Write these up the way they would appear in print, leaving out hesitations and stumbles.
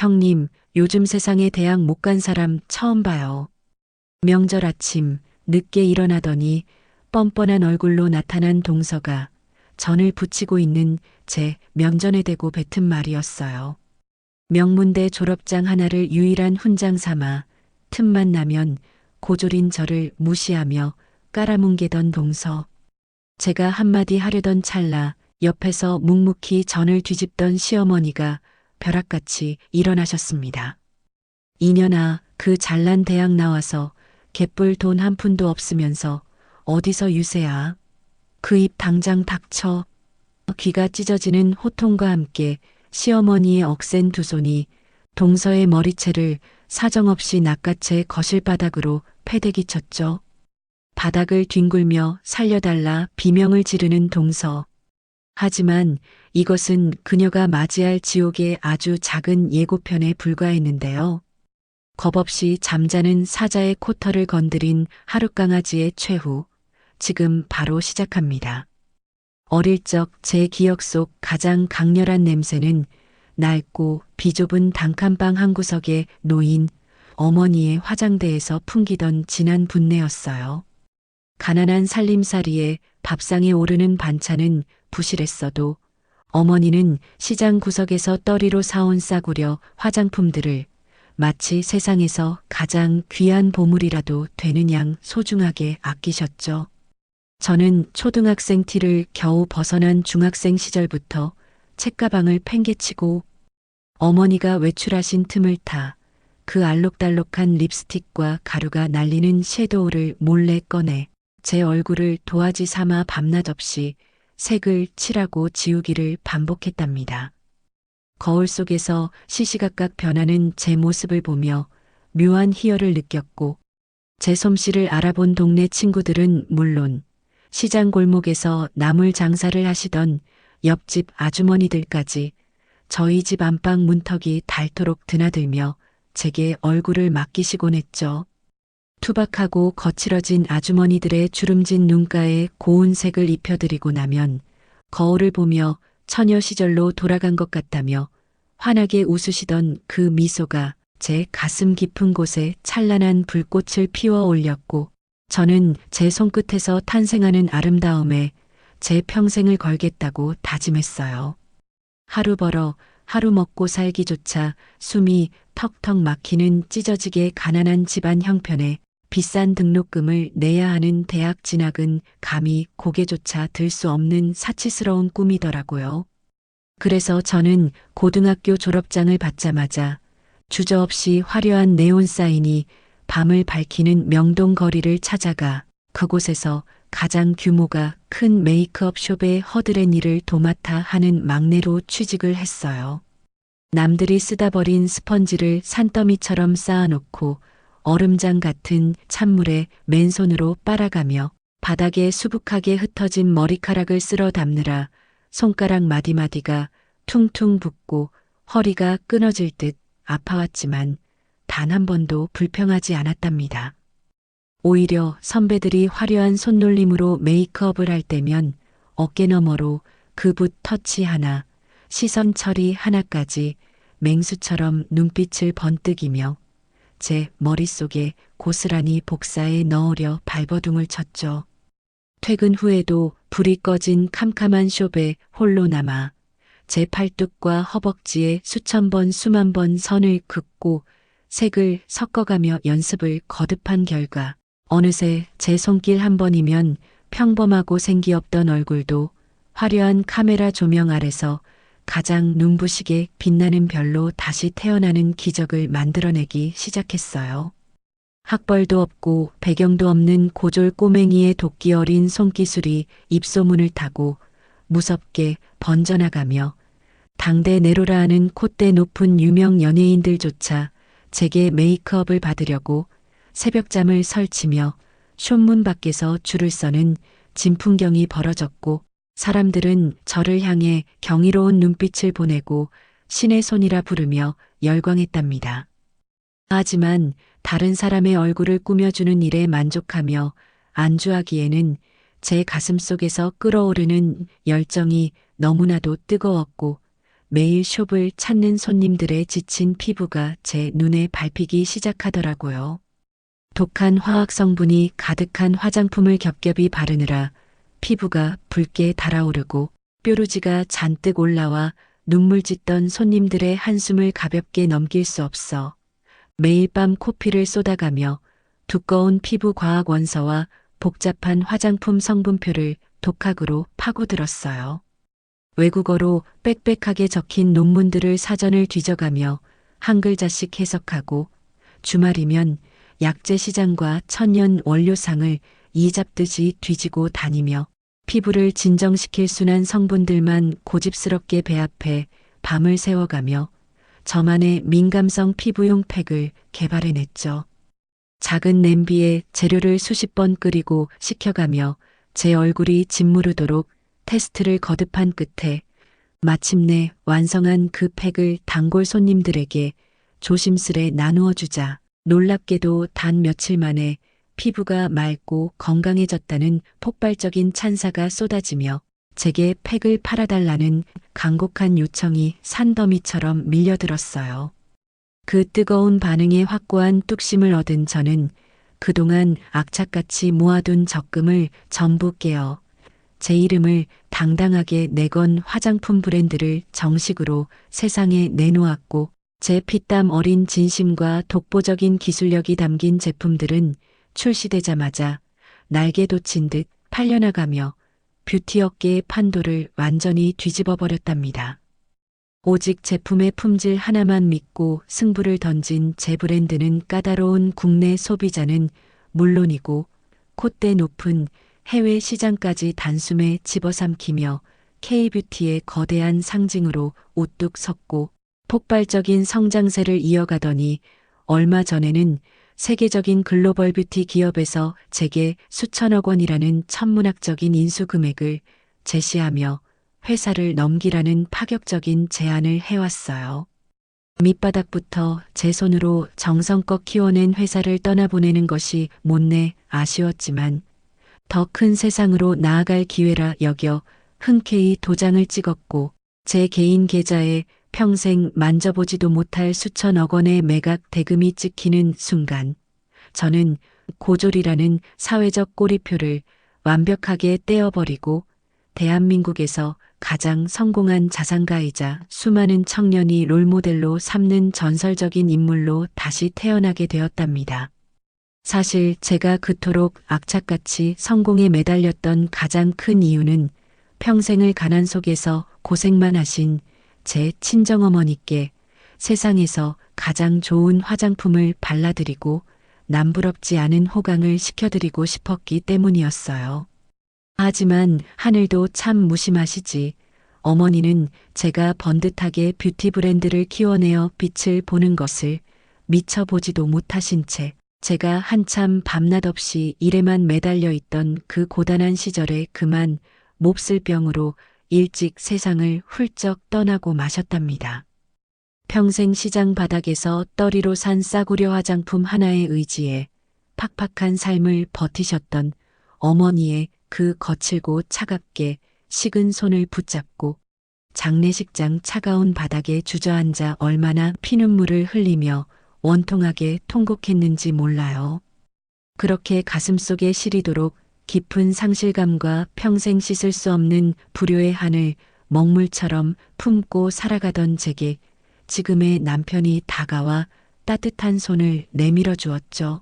형님, 요즘 세상에 대학 못 간 사람 처음 봐요. 명절 아침 늦게 일어나더니 뻔뻔한 얼굴로 나타난 동서가 전을 붙이고 있는 제 면전에 대고 뱉은 말이었어요. 명문대 졸업장 하나를 유일한 훈장 삼아 틈만 나면 고졸인 저를 무시하며 깔아뭉개던 동서. 제가 한마디 하려던 찰나 옆에서 묵묵히 전을 뒤집던 시어머니가 벼락같이 일어나셨습니다. 이년아, 그 잘난 대학 나와서 갯불 돈 한 푼도 없으면서 어디서 유세야? 그 입 당장 닥쳐. 귀가 찢어지는 호통과 함께 시어머니의 억센 두 손이 동서의 머리채를 사정없이 낚아채 거실바닥으로 패대기 쳤죠. 바닥을 뒹굴며 살려달라 비명을 지르는 동서. 하지만 이것은 그녀가 맞이할 지옥의 아주 작은 예고편에 불과했는데요. 겁없이 잠자는 사자의 코털을 건드린 하룻강아지의 최후. 지금 바로 시작합니다. 어릴 적 제 기억 속 가장 강렬한 냄새는 낡고 비좁은 단칸방 한 구석에 놓인 어머니의 화장대에서 풍기던 진한 분내였어요. 가난한 살림살이에 밥상에 오르는 반찬은 부실했어도 어머니는 시장 구석에서 떠리로 사온 싸구려 화장품들을 마치 세상에서 가장 귀한 보물이라도 되는 양 소중하게 아끼셨죠. 저는 초등학생 티를 겨우 벗어난 중학생 시절부터 책가방을 팽개치고 어머니가 외출하신 틈을 타 그 알록달록한 립스틱과 가루가 날리는 섀도우를 몰래 꺼내 제 얼굴을 도화지 삼아 밤낮 없이 색을 칠하고 지우기를 반복했답니다. 거울 속에서 시시각각 변하는 제 모습을 보며 묘한 희열을 느꼈고 제 솜씨를 알아본 동네 친구들은 물론 시장 골목에서 나물 장사를 하시던 옆집 아주머니들까지 저희 집 안방 문턱이 닳도록 드나들며 제게 얼굴을 맡기시곤 했죠. 투박하고 거칠어진 아주머니들의 주름진 눈가에 고운 색을 입혀드리고 나면 거울을 보며 처녀 시절로 돌아간 것 같다며 환하게 웃으시던 그 미소가 제 가슴 깊은 곳에 찬란한 불꽃을 피워 올렸고 저는 제 손끝에서 탄생하는 아름다움에 제 평생을 걸겠다고 다짐했어요. 하루 벌어 하루 먹고 살기조차 숨이 턱턱 막히는 찢어지게 가난한 집안 형편에 비싼 등록금을 내야 하는 대학 진학은 감히 고개조차 들 수 없는 사치스러운 꿈이더라고요. 그래서 저는 고등학교 졸업장을 받자마자 주저없이 화려한 네온 사인이 밤을 밝히는 명동 거리를 찾아가 그곳에서 가장 규모가 큰 메이크업 숍의 허드렛 일을 도맡아 하는 막내로 취직을 했어요. 남들이 쓰다 버린 스펀지를 산더미처럼 쌓아놓고 얼음장 같은 찬물에 맨손으로 빨아가며 바닥에 수북하게 흩어진 머리카락을 쓸어 담느라 손가락 마디마디가 퉁퉁 붓고 허리가 끊어질 듯 아파왔지만 단 한 번도 불평하지 않았답니다. 오히려 선배들이 화려한 손놀림으로 메이크업을 할 때면 어깨너머로 그 붓 터치 하나, 시선 처리 하나까지 맹수처럼 눈빛을 번뜩이며 제 머릿속에 고스란히 복사해 넣으려 발버둥을 쳤죠. 퇴근 후에도 불이 꺼진 캄캄한 숍에 홀로 남아 제 팔뚝과 허벅지에 수천 번 수만 번 선을 긋고 색을 섞어가며 연습을 거듭한 결과 어느새 제 손길 한 번이면 평범하고 생기 없던 얼굴도 화려한 카메라 조명 아래서 가장 눈부시게 빛나는 별로 다시 태어나는 기적을 만들어내기 시작했어요. 학벌도 없고 배경도 없는 고졸 꼬맹이의 도끼 어린 손기술이 입소문을 타고 무섭게 번져나가며 당대 내로라 하는 콧대 높은 유명 연예인들조차 제게 메이크업을 받으려고 새벽잠을 설치며 숍문 밖에서 줄을 서는 진풍경이 벌어졌고 사람들은 저를 향해 경이로운 눈빛을 보내고 신의 손이라 부르며 열광했답니다. 하지만 다른 사람의 얼굴을 꾸며주는 일에 만족하며 안주하기에는 제 가슴 속에서 끓어오르는 열정이 너무나도 뜨거웠고 매일 숍을 찾는 손님들의 지친 피부가 제 눈에 밟히기 시작하더라고요. 독한 화학 성분이 가득한 화장품을 겹겹이 바르느라 피부가 붉게 달아오르고 뾰루지가 잔뜩 올라와 눈물 짓던 손님들의 한숨을 가볍게 넘길 수 없어 매일 밤 코피를 쏟아가며 두꺼운 피부 과학 원서와 복잡한 화장품 성분표를 독학으로 파고들었어요. 외국어로 빽빽하게 적힌 논문들을 사전을 뒤져가며 한 글자씩 해석하고 주말이면 약재 시장과 천연 원료상을 이잡듯이 뒤지고 다니며 피부를 진정시킬 순한 성분들만 고집스럽게 배합해 밤을 새워가며 저만의 민감성 피부용 팩을 개발해냈죠. 작은 냄비에 재료를 수십 번 끓이고 식혀가며 제 얼굴이 짓무르도록 테스트를 거듭한 끝에 마침내 완성한 그 팩을 단골 손님들에게 조심스레 나누어 주자 놀랍게도 단 며칠 만에 피부가 맑고 건강해졌다는 폭발적인 찬사가 쏟아지며 제게 팩을 팔아달라는 간곡한 요청이 산더미처럼 밀려들었어요. 그 뜨거운 반응에 확고한 뚝심을 얻은 저는 그동안 악착같이 모아둔 적금을 전부 깨어 제 이름을 당당하게 내건 화장품 브랜드를 정식으로 세상에 내놓았고 제 피땀 어린 진심과 독보적인 기술력이 담긴 제품들은 출시되자마자 날개 돋친 듯 팔려나가며 뷰티 업계의 판도를 완전히 뒤집어 버렸답니다. 오직 제품의 품질 하나만 믿고 승부를 던진 제 브랜드는 까다로운 국내 소비자는 물론이고 콧대 높은 해외 시장까지 단숨에 집어삼키며 K뷰티의 거대한 상징으로 우뚝 섰고 폭발적인 성장세를 이어가더니 얼마 전에는 세계적인 글로벌 뷰티 기업에서 제게 수천억 원이라는 천문학적인 인수 금액을 제시하며 회사를 넘기라는 파격적인 제안을 해왔어요. 밑바닥부터 제 손으로 정성껏 키워낸 회사를 떠나보내는 것이 못내 아쉬웠지만 더 큰 세상으로 나아갈 기회라 여겨 흔쾌히 도장을 찍었고 제 개인 계좌에 평생 만져보지도 못할 수천억 원의 매각 대금이 찍히는 순간 저는 고졸이라는 사회적 꼬리표를 완벽하게 떼어버리고 대한민국에서 가장 성공한 자산가이자 수많은 청년이 롤모델로 삼는 전설적인 인물로 다시 태어나게 되었답니다. 사실 제가 그토록 악착같이 성공에 매달렸던 가장 큰 이유는 평생을 가난 속에서 고생만 하신 제 친정어머니께 세상에서 가장 좋은 화장품을 발라드리고 남부럽지 않은 호강을 시켜드리고 싶었기 때문이었어요. 하지만 하늘도 참 무심하시지. 어머니는 제가 번듯하게 뷰티 브랜드를 키워내어 빛을 보는 것을 미처 보지도 못하신 채 제가 한참 밤낮 없이 일에만 매달려 있던 그 고단한 시절에 그만 몹쓸 병으로 일찍 세상을 훌쩍 떠나고 마셨답니다. 평생 시장 바닥에서 떠리로 산 싸구려 화장품 하나에 의지해 팍팍한 삶을 버티셨던 어머니의 그 거칠고 차갑게 식은 손을 붙잡고 장례식장 차가운 바닥에 주저앉아 얼마나 피눈물을 흘리며 원통하게 통곡했는지 몰라요. 그렇게 가슴속에 시리도록 깊은 상실감과 평생 씻을 수 없는 불효의 한을 먹물처럼 품고 살아가던 제게 지금의 남편이 다가와 따뜻한 손을 내밀어 주었죠.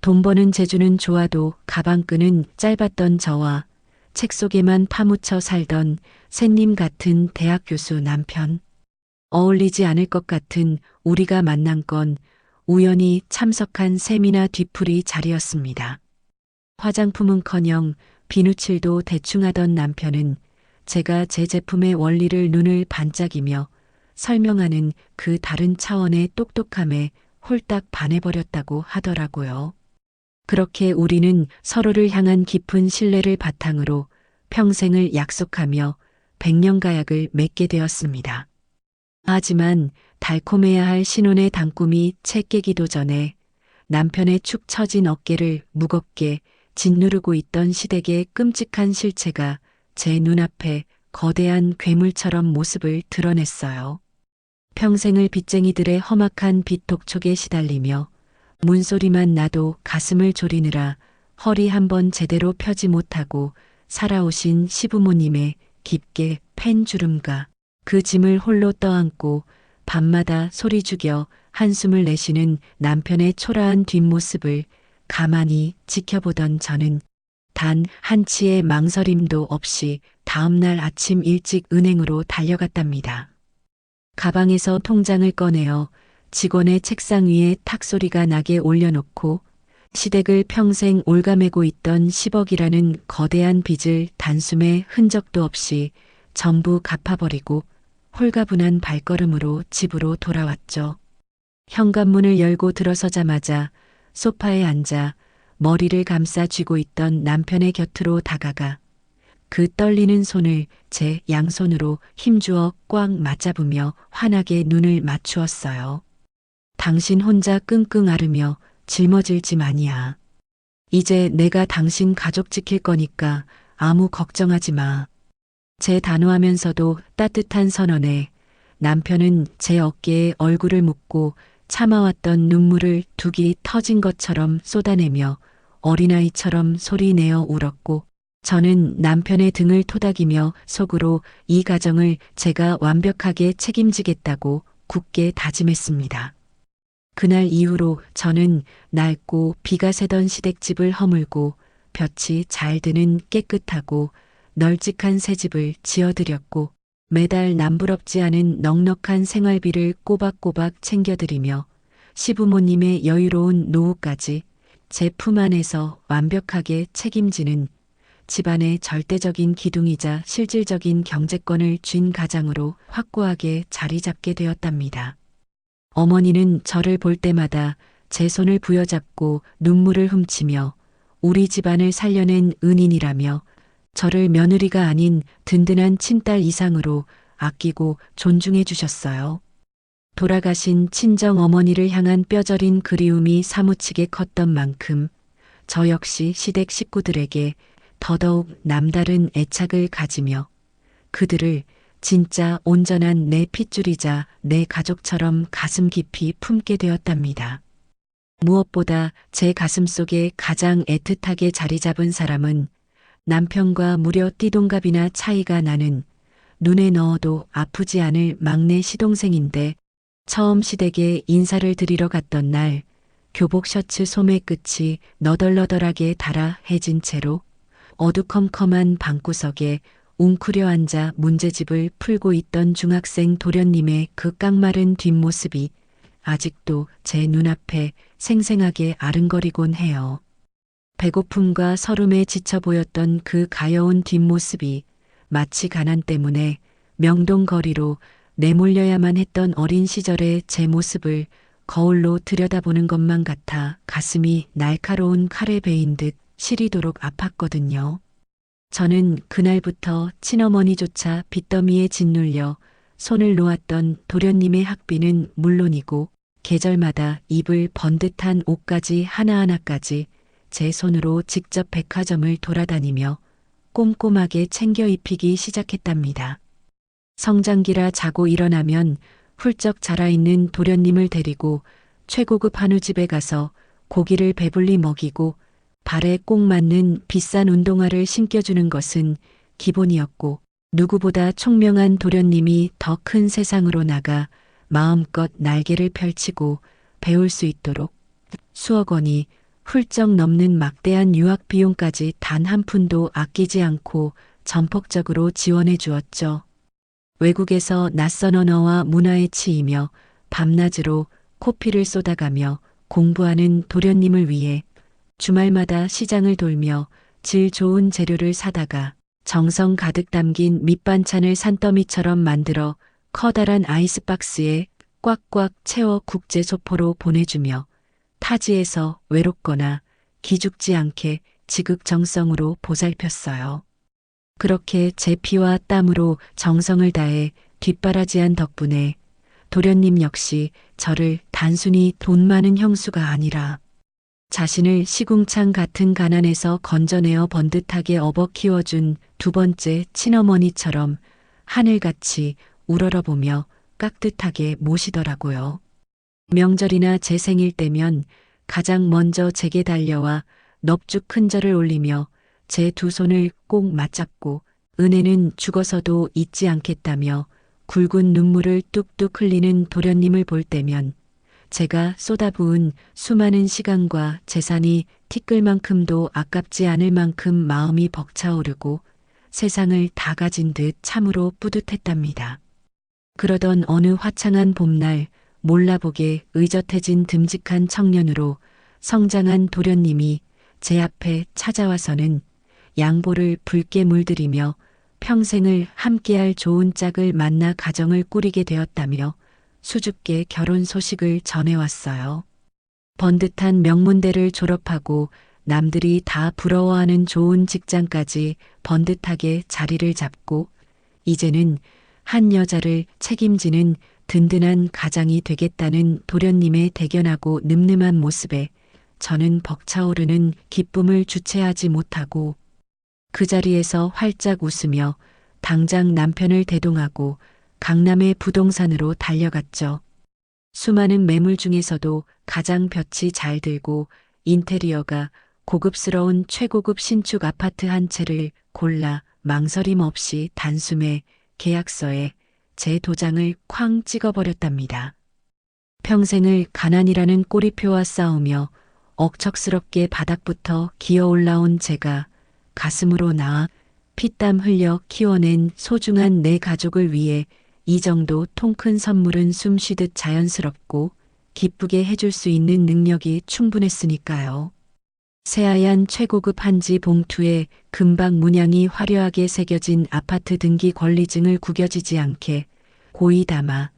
돈 버는 재주는 좋아도 가방끈은 짧았던 저와 책 속에만 파묻혀 살던 샌님 같은 대학 교수 남편. 어울리지 않을 것 같은 우리가 만난 건 우연히 참석한 세미나 뒤풀이 자리였습니다. 화장품은커녕 비누칠도 대충 하던 남편은 제가 제 제품의 원리를 눈을 반짝이며 설명하는 그 다른 차원의 똑똑함에 홀딱 반해버렸다고 하더라고요. 그렇게 우리는 서로를 향한 깊은 신뢰를 바탕으로 평생을 약속하며 백년가약을 맺게 되었습니다. 하지만 달콤해야 할 신혼의 단꿈이 채 깨기도 전에 남편의 축 처진 어깨를 무겁게 짓누르고 있던 시댁의 끔찍한 실체가 제 눈앞에 거대한 괴물처럼 모습을 드러냈어요. 평생을 빚쟁이들의 험악한 빚 독촉에 시달리며 문소리만 나도 가슴을 졸이느라 허리 한번 제대로 펴지 못하고 살아오신 시부모님의 깊게 팬 주름과 그 짐을 홀로 떠안고 밤마다 소리 죽여 한숨을 내쉬는 남편의 초라한 뒷모습을 가만히 지켜보던 저는 단 한치의 망설임도 없이 다음날 아침 일찍 은행으로 달려갔답니다. 가방에서 통장을 꺼내어 직원의 책상 위에 탁 소리가 나게 올려놓고 시댁을 평생 올가매고 있던 10억이라는 거대한 빚을 단숨에 흔적도 없이 전부 갚아버리고 홀가분한 발걸음으로 집으로 돌아왔죠. 현관문을 열고 들어서자마자 소파에 앉아 머리를 감싸 쥐고 있던 남편의 곁으로 다가가 그 떨리는 손을 제 양손으로 힘주어 꽉 맞잡으며 환하게 눈을 맞추었어요. 당신 혼자 끙끙 앓으며 짊어질 짐 아니야. 이제 내가 당신 가족 지킬 거니까 아무 걱정하지 마. 제 단호하면서도 따뜻한 선언에 남편은 제 어깨에 얼굴을 묻고 참아왔던 눈물을 둑이 터진 것처럼 쏟아내며 어린아이처럼 소리내어 울었고 저는 남편의 등을 토닥이며 속으로 이 가정을 제가 완벽하게 책임지겠다고 굳게 다짐했습니다. 그날 이후로 저는 낡고 비가 새던 시댁집을 허물고 볕이 잘 드는 깨끗하고 널찍한 새 집을 지어드렸고 매달 남부럽지 않은 넉넉한 생활비를 꼬박꼬박 챙겨드리며 시부모님의 여유로운 노후까지 제 품 안에서 완벽하게 책임지는 집안의 절대적인 기둥이자 실질적인 경제권을 쥔 가장으로 확고하게 자리 잡게 되었답니다. 어머니는 저를 볼 때마다 제 손을 부여잡고 눈물을 훔치며 우리 집안을 살려낸 은인이라며 저를 며느리가 아닌 든든한 친딸 이상으로 아끼고 존중해 주셨어요. 돌아가신 친정 어머니를 향한 뼈저린 그리움이 사무치게 컸던 만큼 저 역시 시댁 식구들에게 더더욱 남다른 애착을 가지며 그들을 진짜 온전한 내 핏줄이자 내 가족처럼 가슴 깊이 품게 되었답니다. 무엇보다 제 가슴속에 가장 애틋하게 자리 잡은 사람은 남편과 무려 띠동갑이나 차이가 나는 눈에 넣어도 아프지 않을 막내 시동생인데 처음 시댁에 인사를 드리러 갔던 날 교복 셔츠 소매 끝이 너덜너덜하게 달아 해진 채로 어두컴컴한 방구석에 웅크려 앉아 문제집을 풀고 있던 중학생 도련님의 그 깡마른 뒷모습이 아직도 제 눈앞에 생생하게 아른거리곤 해요. 배고픔과 서름에 지쳐 보였던 그 가여운 뒷모습이 마치 가난 때문에 명동거리로 내몰려야만 했던 어린 시절의 제 모습을 거울로 들여다보는 것만 같아 가슴이 날카로운 칼에 베인 듯 시리도록 아팠거든요. 저는 그날부터 친어머니조차 빚더미에 짓눌려 손을 놓았던 도련님의 학비는 물론이고 계절마다 입을 번듯한 옷까지 하나하나까지 제 손으로 직접 백화점을 돌아다니며 꼼꼼하게 챙겨 입히기 시작했답니다. 성장기라 자고 일어나면 훌쩍 자라있는 도련님을 데리고 최고급 한우집에 가서 고기를 배불리 먹이고 발에 꼭 맞는 비싼 운동화를 신겨주는 것은 기본이었고 누구보다 총명한 도련님이 더 큰 세상으로 나가 마음껏 날개를 펼치고 배울 수 있도록 수억 원이 훌쩍 넘는 막대한 유학 비용까지 단 한 푼도 아끼지 않고 전폭적으로 지원해 주었죠. 외국에서 낯선 언어와 문화에 치이며 밤낮으로 코피를 쏟아가며 공부하는 도련님을 위해 주말마다 시장을 돌며 질 좋은 재료를 사다가 정성 가득 담긴 밑반찬을 산더미처럼 만들어 커다란 아이스박스에 꽉꽉 채워 국제 소포로 보내주며 타지에서 외롭거나 기죽지 않게 지극정성으로 보살폈어요. 그렇게 제 피와 땀으로 정성을 다해 뒷바라지한 덕분에 도련님 역시 저를 단순히 돈 많은 형수가 아니라 자신을 시궁창 같은 가난에서 건져내어 번듯하게 업어 키워준 두 번째 친어머니처럼 하늘같이 우러러보며 깍듯하게 모시더라고요. 명절이나 제 생일 때면 가장 먼저 제게 달려와 넙죽 큰 절을 올리며 제 두 손을 꼭 맞잡고 은혜는 죽어서도 잊지 않겠다며 굵은 눈물을 뚝뚝 흘리는 도련님을 볼 때면 제가 쏟아부은 수많은 시간과 재산이 티끌만큼도 아깝지 않을 만큼 마음이 벅차오르고 세상을 다 가진 듯 참으로 뿌듯했답니다. 그러던 어느 화창한 봄날 몰라보게 의젓해진 듬직한 청년으로 성장한 도련님이 제 앞에 찾아와서는 양보를 붉게 물들이며 평생을 함께할 좋은 짝을 만나 가정을 꾸리게 되었다며 수줍게 결혼 소식을 전해왔어요. 번듯한 명문대를 졸업하고 남들이 다 부러워하는 좋은 직장까지 번듯하게 자리를 잡고 이제는 한 여자를 책임지는 든든한 가장이 되겠다는 도련님의 대견하고 늠름한 모습에 저는 벅차오르는 기쁨을 주체하지 못하고 그 자리에서 활짝 웃으며 당장 남편을 대동하고 강남의 부동산으로 달려갔죠. 수많은 매물 중에서도 가장 볕이 잘 들고 인테리어가 고급스러운 최고급 신축 아파트 한 채를 골라 망설임 없이 단숨에 계약서에 제 도장을 쾅 찍어버렸답니다. 평생을 가난이라는 꼬리표와 싸우며 억척스럽게 바닥부터 기어 올라온 제가 가슴으로 낳아 피땀 흘려 키워낸 소중한 내 가족을 위해 이 정도 통 큰 선물은 숨쉬듯 자연스럽고 기쁘게 해줄 수 있는 능력이 충분했으니까요. 새하얀 최고급 한지 봉투에 금방 문양이 화려하게 새겨진 아파트 등기 권리증을 구겨지지 않게 고이 담아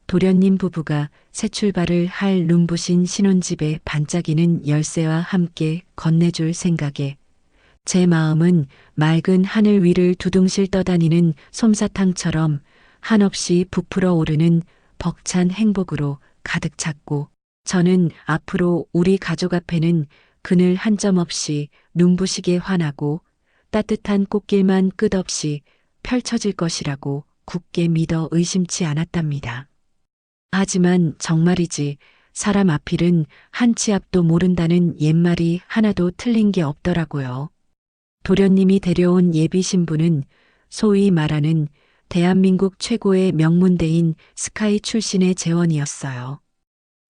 도련님 부부가 새 출발을 할 눈부신 신혼집에 반짝이는 열쇠와 함께 건네줄 생각에 제 마음은 맑은 하늘 위를 두둥실 떠다니는 솜사탕처럼 한없이 부풀어 오르는 벅찬 행복으로 가득 찼고 저는 앞으로 우리 가족 앞에는 그늘 한 점 없이 눈부시게 환하고 따뜻한 꽃길만 끝없이 펼쳐질 것이라고 굳게 믿어 의심치 않았답니다. 하지만 정말이지 사람 앞일은 한 치 앞도 모른다는 옛말이 하나도 틀린 게 없더라고요. 도련님이 데려온 예비 신부는 소위 말하는 대한민국 최고의 명문대인 스카이 출신의 재원이었어요.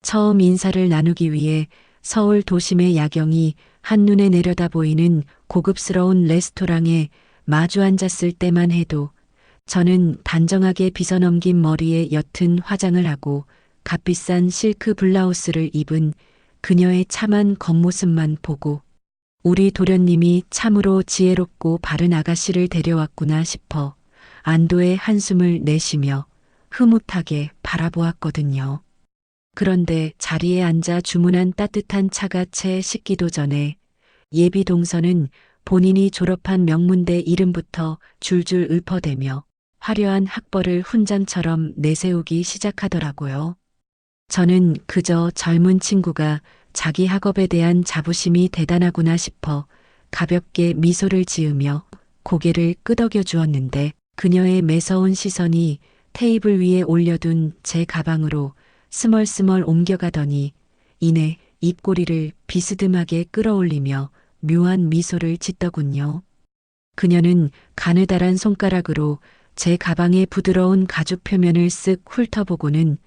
처음 인사를 나누기 위해 서울 도심의 야경이 한눈에 내려다 보이는 고급스러운 레스토랑에 마주 앉았을 때만 해도 저는 단정하게 빗어넘긴 머리에 옅은 화장을 하고 값비싼 실크 블라우스를 입은 그녀의 참한 겉모습만 보고 우리 도련님이 참으로 지혜롭고 바른 아가씨를 데려왔구나 싶어 안도의 한숨을 내쉬며 흐뭇하게 바라보았거든요. 그런데 자리에 앉아 주문한 따뜻한 차가 채 식기도 전에 예비 동서는 본인이 졸업한 명문대 이름부터 줄줄 읊어대며 화려한 학벌을 훈장처럼 내세우기 시작하더라고요. 저는 그저 젊은 친구가 자기 학업에 대한 자부심이 대단하구나 싶어 가볍게 미소를 지으며 고개를 끄덕여 주었는데 그녀의 매서운 시선이 테이블 위에 올려둔 제 가방으로 스멀스멀 옮겨가더니 이내 입꼬리를 비스듬하게 끌어올리며 묘한 미소를 짓더군요. 그녀는 가느다란 손가락으로 제 가방의 부드러운 가죽 표면을 쓱 훑어보고는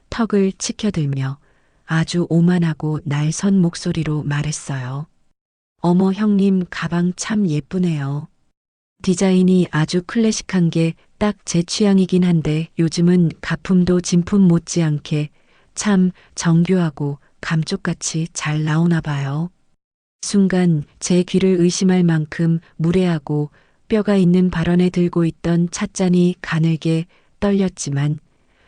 턱을 치켜들며 아주 오만하고 날선 목소리로 말했어요. 어머 형님 가방 참 예쁘네요. 디자인이 아주 클래식한 게 딱 제 취향이긴 한데 요즘은 가품도 진품 못지않게 참 정교하고 감쪽같이 잘 나오나 봐요. 순간 제 귀를 의심할 만큼 무례하고 뼈가 있는 발언에 들고 있던 찻잔이 가늘게 떨렸지만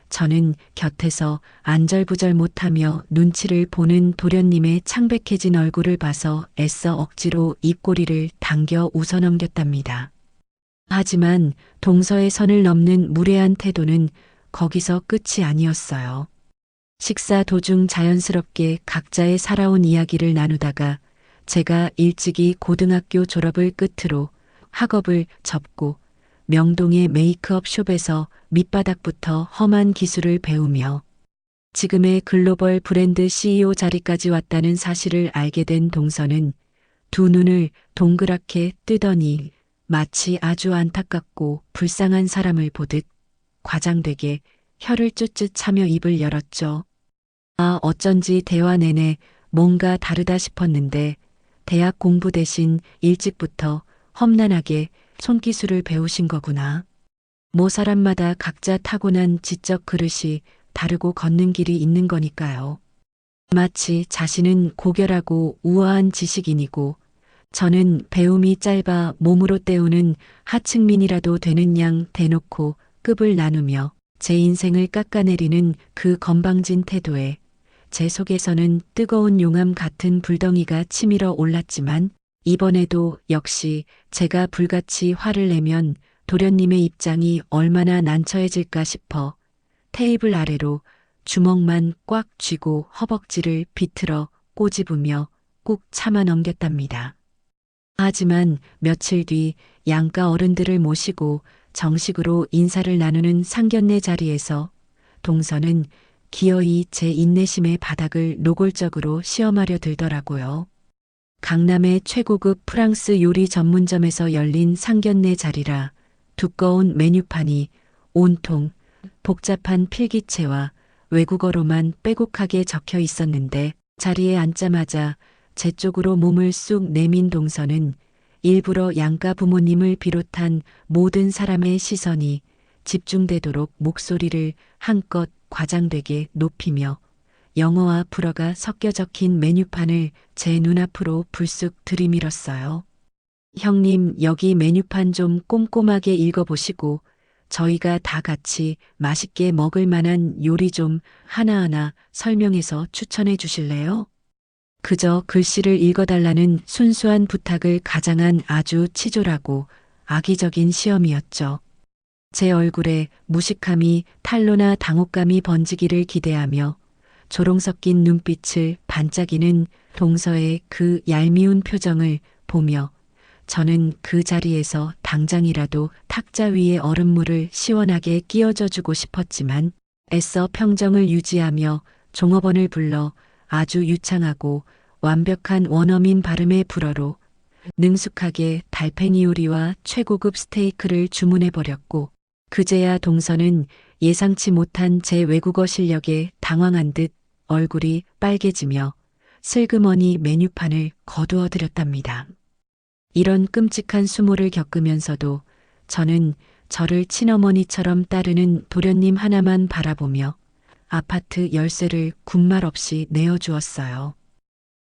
저는 곁에서 안절부절 못하며 눈치를 보는 도련님의 창백해진 얼굴을 봐서 애써 억지로 입꼬리를 당겨 웃어넘겼답니다. 하지만 동서의 선을 넘는 무례한 태도는 거기서 끝이 아니었어요. 식사 도중 자연스럽게 각자의 살아온 이야기를 나누다가 제가 일찍이 고등학교 졸업을 끝으로 학업을 접고 명동의 메이크업 숍에서 밑바닥부터 험한 기술을 배우며 지금의 글로벌 브랜드 CEO 자리까지 왔다는 사실을 알게 된 동서는 두 눈을 동그랗게 뜨더니 마치 아주 안타깝고 불쌍한 사람을 보듯 과장되게 혀를 쭈쭈 차며 입을 열었죠. 아, 어쩐지 대화 내내 뭔가 다르다 싶었는데 대학 공부 대신 일찍부터 험난하게 손기술을 배우신 거구나. 뭐 사람마다 각자 타고난 지적 그릇이 다르고 걷는 길이 있는 거니까요. 마치 자신은 고결하고 우아한 지식인이고 저는 배움이 짧아 몸으로 때우는 하층민이라도 되는 양 대놓고 급을 나누며 제 인생을 깎아내리는 그 건방진 태도에 제 속에서는 뜨거운 용암 같은 불덩이가 치밀어 올랐지만 이번에도 역시 제가 불같이 화를 내면 도련님의 입장이 얼마나 난처해질까 싶어 테이블 아래로 주먹만 꽉 쥐고 허벅지를 비틀어 꼬집으며 꾹 참아 넘겼답니다. 하지만 며칠 뒤 양가 어른들을 모시고 정식으로 인사를 나누는 상견례 자리에서 동서는 기어이 제 인내심의 바닥을 노골적으로 시험하려 들더라고요. 강남의 최고급 프랑스 요리 전문점에서 열린 상견례 자리라 두꺼운 메뉴판이 온통 복잡한 필기체와 외국어로만 빼곡하게 적혀 있었는데 자리에 앉자마자 제 쪽으로 몸을 쑥 내민 동서는 일부러 양가 부모님을 비롯한 모든 사람의 시선이 집중되도록 목소리를 한껏 과장되게 높이며 영어와 불어가 섞여 적힌 메뉴판을 제 눈앞으로 불쑥 들이밀었어요. 형님, 여기 메뉴판 좀 꼼꼼하게 읽어보시고 저희가 다 같이 맛있게 먹을 만한 요리 좀 하나하나 설명해서 추천해 주실래요? 그저 글씨를 읽어달라는 순수한 부탁을 가장한 아주 치졸하고 악의적인 시험이었죠. 제 얼굴에 무식함이 탄로나 당혹감이 번지기를 기대하며 조롱 섞인 눈빛을 반짝이는 동서의 그 얄미운 표정을 보며 저는 그 자리에서 당장이라도 탁자 위에 얼음물을 시원하게 끼얹어 주고 싶었지만 애써 평정을 유지하며 종업원을 불러 아주 유창하고 완벽한 원어민 발음의 불어로 능숙하게 달팽이 요리와 최고급 스테이크를 주문해 버렸고 그제야 동서는 예상치 못한 제 외국어 실력에 당황한 듯 얼굴이 빨개지며 슬그머니 메뉴판을 거두어 드렸답니다. 이런 끔찍한 수모를 겪으면서도 저는 저를 친어머니처럼 따르는 도련님 하나만 바라보며 아파트 열쇠를 군말 없이 내어주었어요.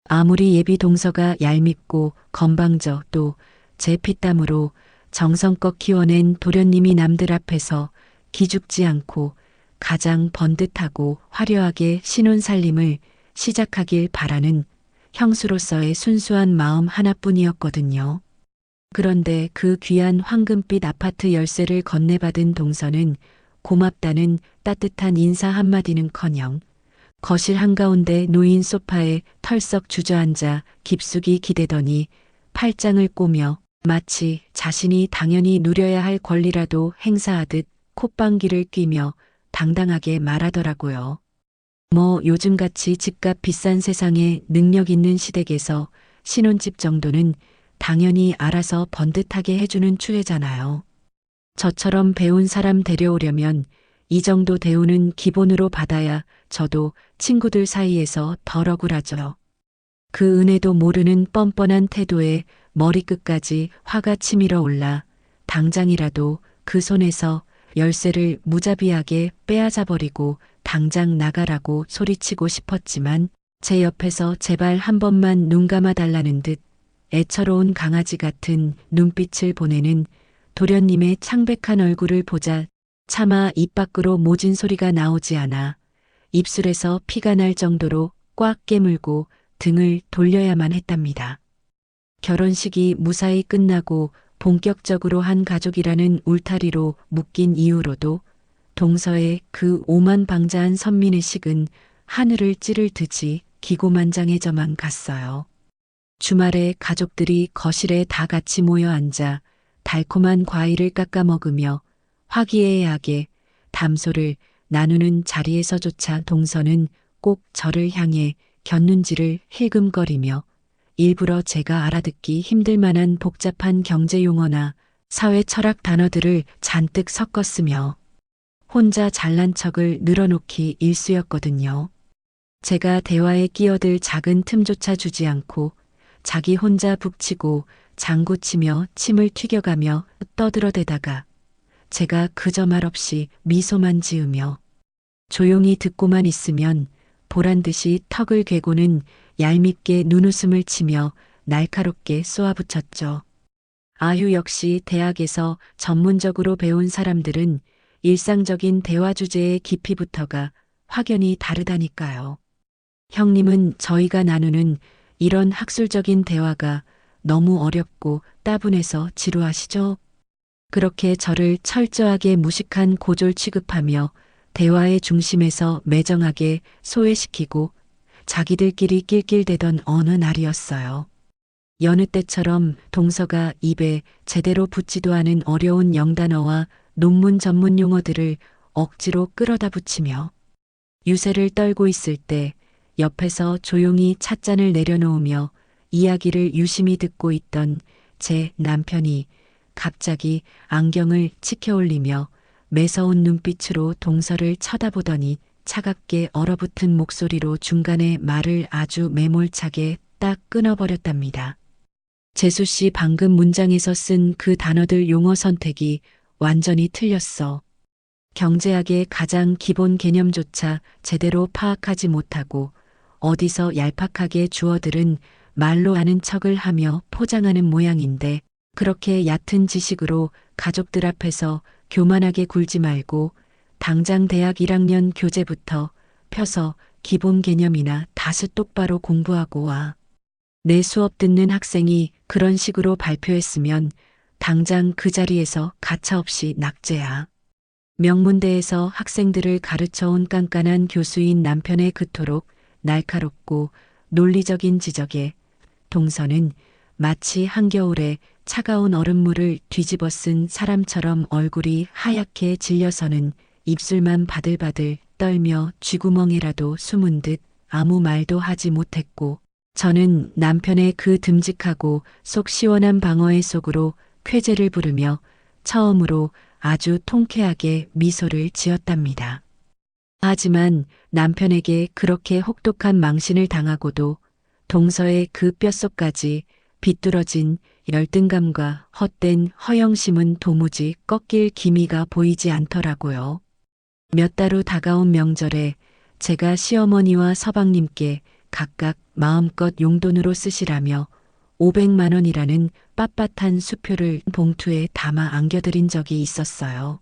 아무리 예비 동서가 얄밉고 건방져 또 제 피땀으로 정성껏 키워낸 도련님이 남들 앞에서 기죽지 않고 가장 번듯하고 화려하게 신혼살림을 시작하길 바라는 형수로서의 순수한 마음 하나뿐이었거든요. 그런데 그 귀한 황금빛 아파트 열쇠를 건네받은 동서는 고맙다는 따뜻한 인사 한마디는커녕 거실 한가운데 놓인 소파에 털썩 주저앉아 깊숙이 기대더니 팔짱을 꼬며 마치 자신이 당연히 누려야 할 권리라도 행사하듯 콧방귀를 뀌며 당당하게 말하더라고요. 뭐 요즘같이 집값 비싼 세상에 능력 있는 시댁에서 신혼집 정도는 당연히 알아서 번듯하게 해주는 추세잖아요. 저처럼 배운 사람 데려오려면 이 정도 대우는 기본으로 받아야 저도 친구들 사이에서 덜 억울하죠. 그 은혜도 모르는 뻔뻔한 태도에 머리끝까지 화가 치밀어 올라 당장이라도 그 손에서 열쇠를 무자비하게 빼앗아 버리고 당장 나가라고 소리치고 싶었지만 제 옆에서 제발 한 번만 눈 감아 달라는 듯 애처로운 강아지 같은 눈빛을 보내는 도련님의 창백한 얼굴을 보자 차마 입 밖으로 모진 소리가 나오지 않아 입술에서 피가 날 정도로 꽉 깨물고 등을 돌려야만 했답니다. 결혼식이 무사히 끝나고 본격적으로 한 가족이라는 울타리로 묶인 이후로도 동서의 그 오만방자한 선민의식은 하늘을 찌를 듯이 기고만장해져만 갔어요. 주말에 가족들이 거실에 다 같이 모여 앉아 달콤한 과일을 깎아 먹으며 화기애애하게 담소를 나누는 자리에서조차 동서는 꼭 저를 향해 곁눈질을 힐끔거리며 일부러 제가 알아듣기 힘들 만한 복잡한 경제 용어나 사회 철학 단어들을 잔뜩 섞었으며 혼자 잘난 척을 늘어놓기 일쑤였거든요. 제가 대화에 끼어들 작은 틈조차 주지 않고 자기 혼자 북치고 장구치며 침을 튀겨가며 떠들어대다가 제가 그저 말없이 미소만 지으며 조용히 듣고만 있으면 보란듯이 턱을 괴고는 얄밉게 눈웃음을 치며 날카롭게 쏘아붙였죠. 아휴, 역시 대학에서 전문적으로 배운 사람들은 일상적인 대화 주제의 깊이부터가 확연히 다르다니까요. 형님은 저희가 나누는 이런 학술적인 대화가 너무 어렵고 따분해서 지루하시죠? 그렇게 저를 철저하게 무식한 고졸 취급하며 대화의 중심에서 매정하게 소외시키고 자기들끼리 낄낄대던 어느 날이었어요. 여느 때처럼 동서가 입에 제대로 붙지도 않은 어려운 영단어와 논문 전문 용어들을 억지로 끌어다 붙이며 유세를 떨고 있을 때 옆에서 조용히 찻잔을 내려놓으며 이야기를 유심히 듣고 있던 제 남편이 갑자기 안경을 치켜올리며 매서운 눈빛으로 동서를 쳐다보더니 차갑게 얼어붙은 목소리로 중간에 말을 아주 매몰차게 딱 끊어버렸답니다. 재수 씨, 방금 문장에서 쓴 그 단어들 용어 선택이 완전히 틀렸어. 경제학의 가장 기본 개념조차 제대로 파악하지 못하고 어디서 얄팍하게 주어들은 말로 아는 척을 하며 포장하는 모양인데 그렇게 얕은 지식으로 가족들 앞에서 교만하게 굴지 말고 당장 대학 1학년 교재부터 펴서 기본 개념이나 다스 똑바로 공부하고 와. 내 수업 듣는 학생이 그런 식으로 발표했으면 당장 그 자리에서 가차없이 낙제야. 명문대에서 학생들을 가르쳐온 깐깐한 교수인 남편의 그토록 날카롭고 논리적인 지적에 동서는 마치 한겨울에 차가운 얼음물을 뒤집어 쓴 사람처럼 얼굴이 하얗게 질려서는 입술만 바들바들 떨며 쥐구멍이라도 숨은 듯 아무 말도 하지 못했고 저는 남편의 그 듬직하고 속 시원한 방어의 속으로 쾌재를 부르며 처음으로 아주 통쾌하게 미소를 지었답니다. 하지만 남편에게 그렇게 혹독한 망신을 당하고도 동서의 그 뼛속까지 비뚤어진 열등감과 헛된 허영심은 도무지 꺾일 기미가 보이지 않더라고요. 몇 달 후 다가온 명절에 제가 시어머니와 서방님께 각각 마음껏 용돈으로 쓰시라며 500만 원이라는 빳빳한 수표를 봉투에 담아 안겨드린 적이 있었어요.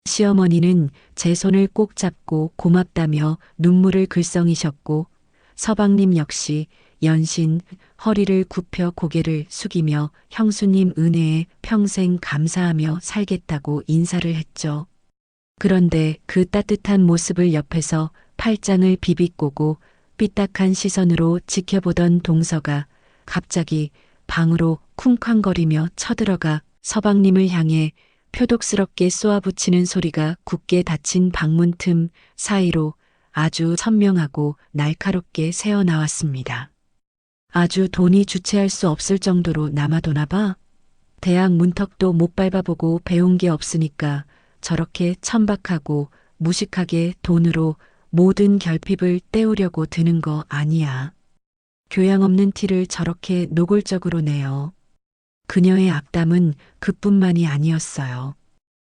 시어머니는 제 손을 꼭 잡고 고맙다며 눈물을 글썽이셨고 서방님 역시 연신 허리를 굽혀 고개를 숙이며 형수님 은혜에 평생 감사하며 살겠다고 인사를 했죠. 그런데 그 따뜻한 모습을 옆에서 팔짱을 비비꼬고 삐딱한 시선으로 지켜보던 동서가 갑자기 방으로 쿵쾅거리며 쳐들어가 서방님을 향해 표독스럽게 쏘아붙이는 소리가 굳게 닫힌 방문 틈 사이로 아주 선명하고 날카롭게 새어나왔습니다. 아주 돈이 주체할 수 없을 정도로 남아도나 봐. 대학 문턱도 못 밟아보고 배운 게 없으니까 저렇게 천박하고 무식하게 돈으로 모든 결핍을 때우려고 드는 거 아니야. 교양 없는 티를 저렇게 노골적으로 내요. 그녀의 악담은 그뿐만이 아니었어요.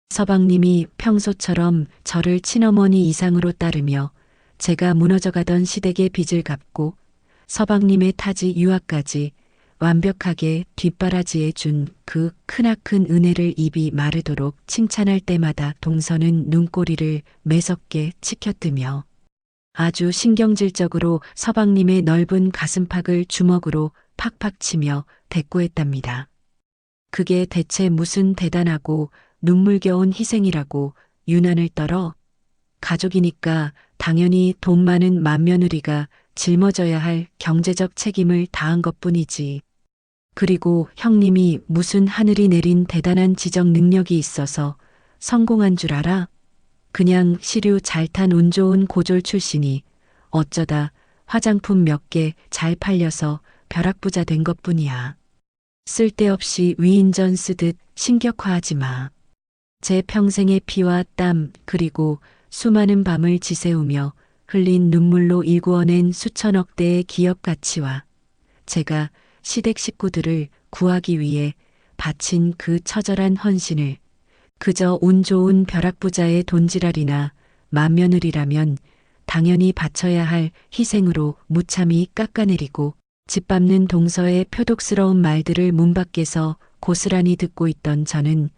서방님이 평소처럼 저를 친어머니 이상으로 따르며 제가 무너져가던 시댁의 빚을 갚고 서방님의 타지 유학까지 완벽하게 뒷바라지해 준 그 크나큰 은혜를 입이 마르도록 칭찬할 때마다 동서는 눈꼬리를 매섭게 치켜뜨며 아주 신경질적으로 서방님의 넓은 가슴팍을 주먹으로 팍팍 치며 대꾸했답니다. 그게 대체 무슨 대단하고 눈물겨운 희생이라고 유난을 떨어 가족이니까 당연히 돈 많은 맏며느리가 짊어져야 할 경제적 책임을 다한 것뿐이지. 그리고 형님이 무슨 하늘이 내린 대단한 지적 능력이 있어서 성공한 줄 알아? 그냥 시류 잘 탄 운 좋은 고졸 출신이 어쩌다 화장품 몇 개 잘 팔려서 벼락부자 된 것뿐이야. 쓸데없이 위인전 쓰듯 신격화하지 마. 제 평생의 피와 땀 그리고 수많은 밤을 지새우며 흘린 눈물로 일구어낸 수천억 대의 기업 가치와 제가 시댁 식구들을 구하기 위해 바친 그 처절한 헌신을 그저 운 좋은 벼락부자의 돈지랄이나 맏며느리라면 당연히 바쳐야 할 희생으로 무참히 깎아내리고 짓밟는 동서의 표독스러운 말들을 문 밖에서 고스란히 듣고 있던 저는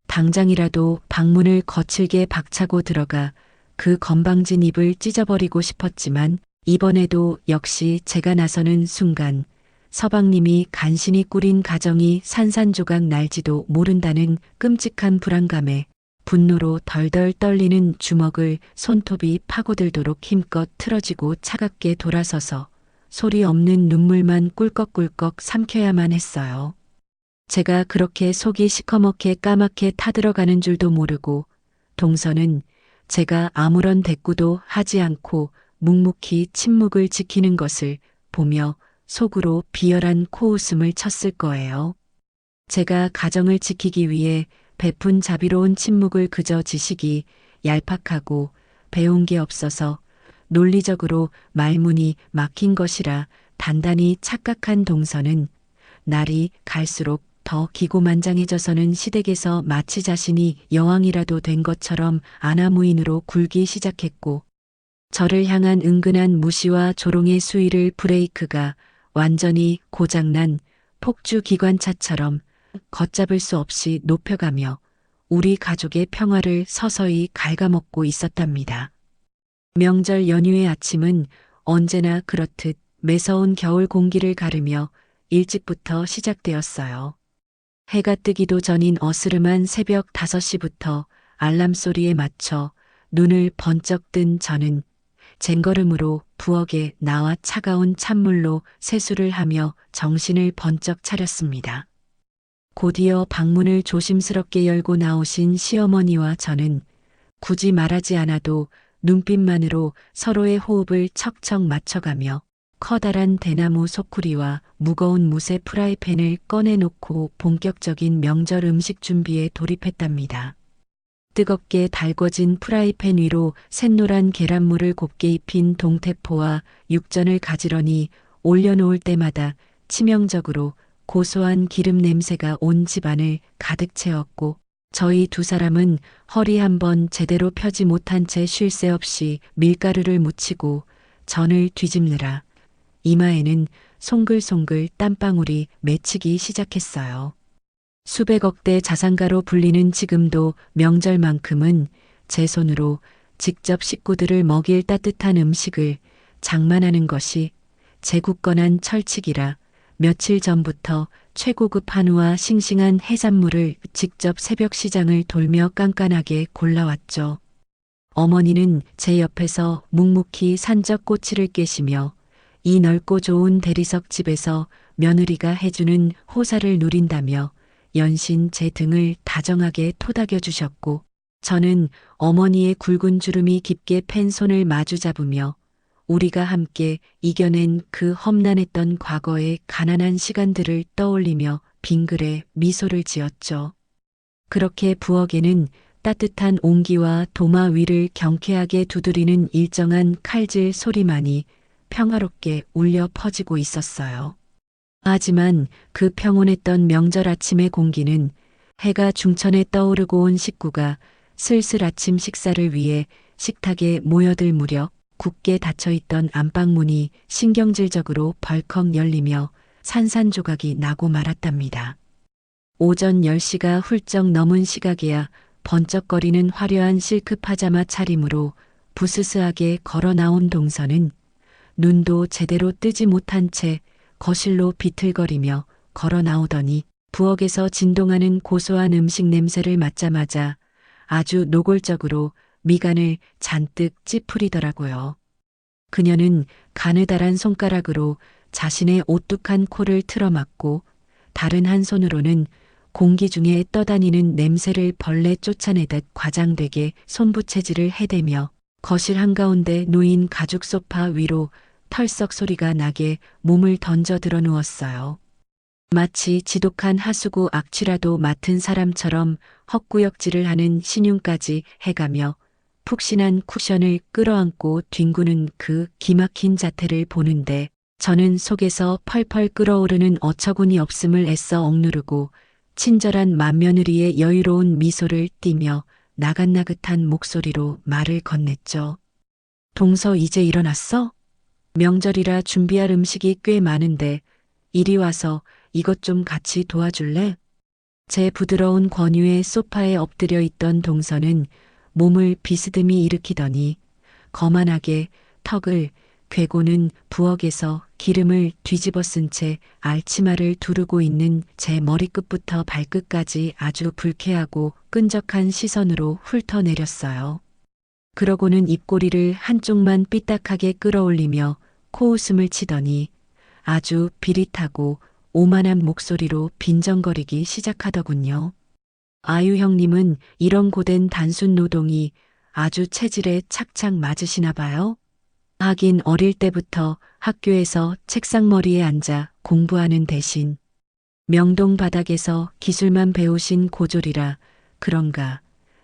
당장이라도 방문을 거칠게 박차고 들어가 그 건방진 입을 찢어버리고 싶었지만 이번에도 역시 제가 나서는 순간 서방님이 간신히 꾸린 가정이 산산조각 날지도 모른다는 끔찍한 불안감에 분노로 덜덜 떨리는 주먹을 손톱이 파고들도록 힘껏 틀어지고 차갑게 돌아서서 소리 없는 눈물만 꿀꺽꿀꺽 삼켜야만 했어요. 제가 그렇게 속이 시커멓게 까맣게 타들어가는 줄도 모르고 동서는 제가 아무런 대꾸도 하지 않고 묵묵히 침묵을 지키는 것을 보며 속으로 비열한 코웃음을 쳤을 거예요. 제가 가정을 지키기 위해 베푼 자비로운 침묵을 그저 지식이 얄팍하고 배운 게 없어서 논리적으로 말문이 막힌 것이라 단단히 착각한 동서는 날이 갈수록 더 기고만장해져서는 시댁에서 마치 자신이 여왕이라도 된 것처럼 아나무인으로 굴기 시작했고 저를 향한 은근한 무시와 조롱의 수위를 브레이크가 완전히 고장난 폭주 기관차처럼 걷잡을 수 없이 높여가며 우리 가족의 평화를 서서히 갉아먹고 있었답니다. 명절 연휴의 아침은 언제나 그렇듯 매서운 겨울 공기를 가르며 일찍부터 시작되었어요. 해가 뜨기도 전인 어스름한 새벽 5시부터 알람 소리에 맞춰 눈을 번쩍 뜬 저는 쟁걸음으로 부엌에 나와 차가운 찬물로 세수를 하며 정신을 번쩍 차렸습니다. 곧이어 방문을 조심스럽게 열고 나오신 시어머니와 저는 굳이 말하지 않아도 눈빛만으로 서로의 호흡을 척척 맞춰가며 커다란 대나무 소쿠리와 무거운 무쇠 프라이팬을 꺼내놓고 본격적인 명절 음식 준비에 돌입했답니다. 뜨겁게 달궈진 프라이팬 위로 샛노란 계란물을 곱게 입힌 동태포와 육전을 가지런히 올려놓을 때마다 치명적으로 고소한 기름 냄새가 온 집안을 가득 채웠고 저희 두 사람은 허리 한번 제대로 펴지 못한 채 쉴 새 없이 밀가루를 묻히고 전을 뒤집느라 이마에는 송글송글 땀방울이 맺히기 시작했어요. 수백억 대 자산가로 불리는 지금도 명절만큼은 제 손으로 직접 식구들을 먹일 따뜻한 음식을 장만하는 것이 제 굳건한 철칙이라 며칠 전부터 최고급 한우와 싱싱한 해산물을 직접 새벽 시장을 돌며 깐깐하게 골라왔죠. 어머니는 제 옆에서 묵묵히 산적 꼬치를 깨시며 이 넓고 좋은 대리석 집에서 며느리가 해주는 호사를 누린다며 연신 제 등을 다정하게 토닥여 주셨고 저는 어머니의 굵은 주름이 깊게 팬 손을 마주 잡으며 우리가 함께 이겨낸 그 험난했던 과거의 가난한 시간들을 떠올리며 빙그레 미소를 지었죠. 그렇게 부엌에는 따뜻한 온기와 도마 위를 경쾌하게 두드리는 일정한 칼질 소리만이 평화롭게 울려 퍼지고 있었어요. 하지만 그 평온했던 명절 아침의 공기는 해가 중천에 떠오르고 온 식구가 슬슬 아침 식사를 위해 식탁에 모여들 무렵 굳게 닫혀있던 안방문이 신경질적으로 벌컥 열리며 산산조각이 나고 말았답니다. 오전 10시가 훌쩍 넘은 시각에야 번쩍거리는 화려한 실크 파자마 차림으로 부스스하게 걸어 나온 동서는 눈도 제대로 뜨지 못한 채 거실로 비틀거리며 걸어 나오더니 부엌에서 진동하는 고소한 음식 냄새를 맡자마자 아주 노골적으로 미간을 잔뜩 찌푸리더라고요. 그녀는 가느다란 손가락으로 자신의 오뚝한 코를 틀어막고 다른 한 손으로는 공기 중에 떠다니는 냄새를 벌레 쫓아내듯 과장되게 손부채질을 해대며 거실 한가운데 놓인 가죽 소파 위로 털썩 소리가 나게 몸을 던져 들어 누웠어요. 마치 지독한 하수구 악취라도 맡은 사람처럼 헛구역질을 하는 신용까지 해가며 푹신한 쿠션을 끌어안고 뒹구는 그 기막힌 자태를 보는데 저는 속에서 펄펄 끓어오르는 어처구니 없음을 애써 억누르고 친절한 맏며느리의 여유로운 미소를 띠며 나긋나긋한 목소리로 말을 건넸죠. 동서 이제 일어났어? 명절이라 준비할 음식이 꽤 많은데 이리 와서 이것 좀 같이 도와줄래? 제 부드러운 권유에 소파에 엎드려 있던 동서는 몸을 비스듬히 일으키더니 거만하게 턱을 괴고는 부엌에서 기름을 뒤집어 쓴 채 알치마를 두르고 있는 제 머리끝부터 발끝까지 아주 불쾌하고 끈적한 시선으로 훑어내렸어요. 그러고는 입꼬리를 한쪽만 삐딱하게 끌어올리며 코웃음을 치더니 아주 비릿하고 오만한 목소리로 빈정거리기 시작하더군요. 아유 형님은 이런 고된 단순 노동이 아주 체질에 착착 맞으시나 봐요. 하긴 어릴 때부터 학교에서 책상머리에 앉아 공부하는 대신 명동 바닥에서 기술만 배우신 고졸이라 그런가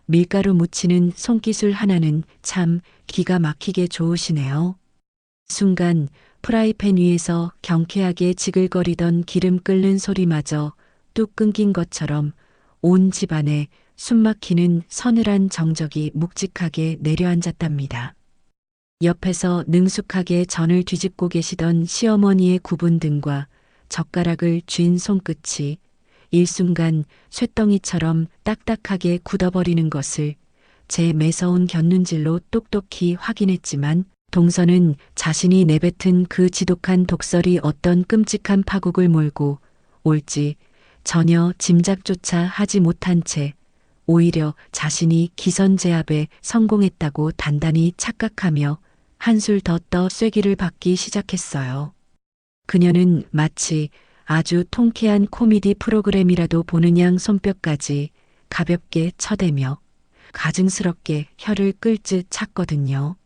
밀가루 묻히는 손기술 하나는 참 기가 막히게 좋으시네요. 순간 프라이팬 위에서 경쾌하게 지글거리던 기름 끓는 소리마저 뚝 끊긴 것처럼 온 집안에 숨막히는 서늘한 정적이 묵직하게 내려앉았답니다. 옆에서 능숙하게 전을 뒤집고 계시던 시어머니의 굽은 등과 젓가락을 쥔 손끝이 일순간 쇳덩이처럼 딱딱하게 굳어버리는 것을 제 매서운 곁눈질로 똑똑히 확인했지만 동서는 자신이 내뱉은 그 지독한 독설이 어떤 끔찍한 파국을 몰고 올지 전혀 짐작조차 하지 못한 채 오히려 자신이 기선제압에 성공했다고 단단히 착각하며 한술 더 떠 쐐기를 받기 시작했어요. 그녀는 마치 아주 통쾌한 코미디 프로그램이라도 보는 양 손뼉까지 가볍게 쳐대며 가증스럽게 혀를 끌듯 찼거든요.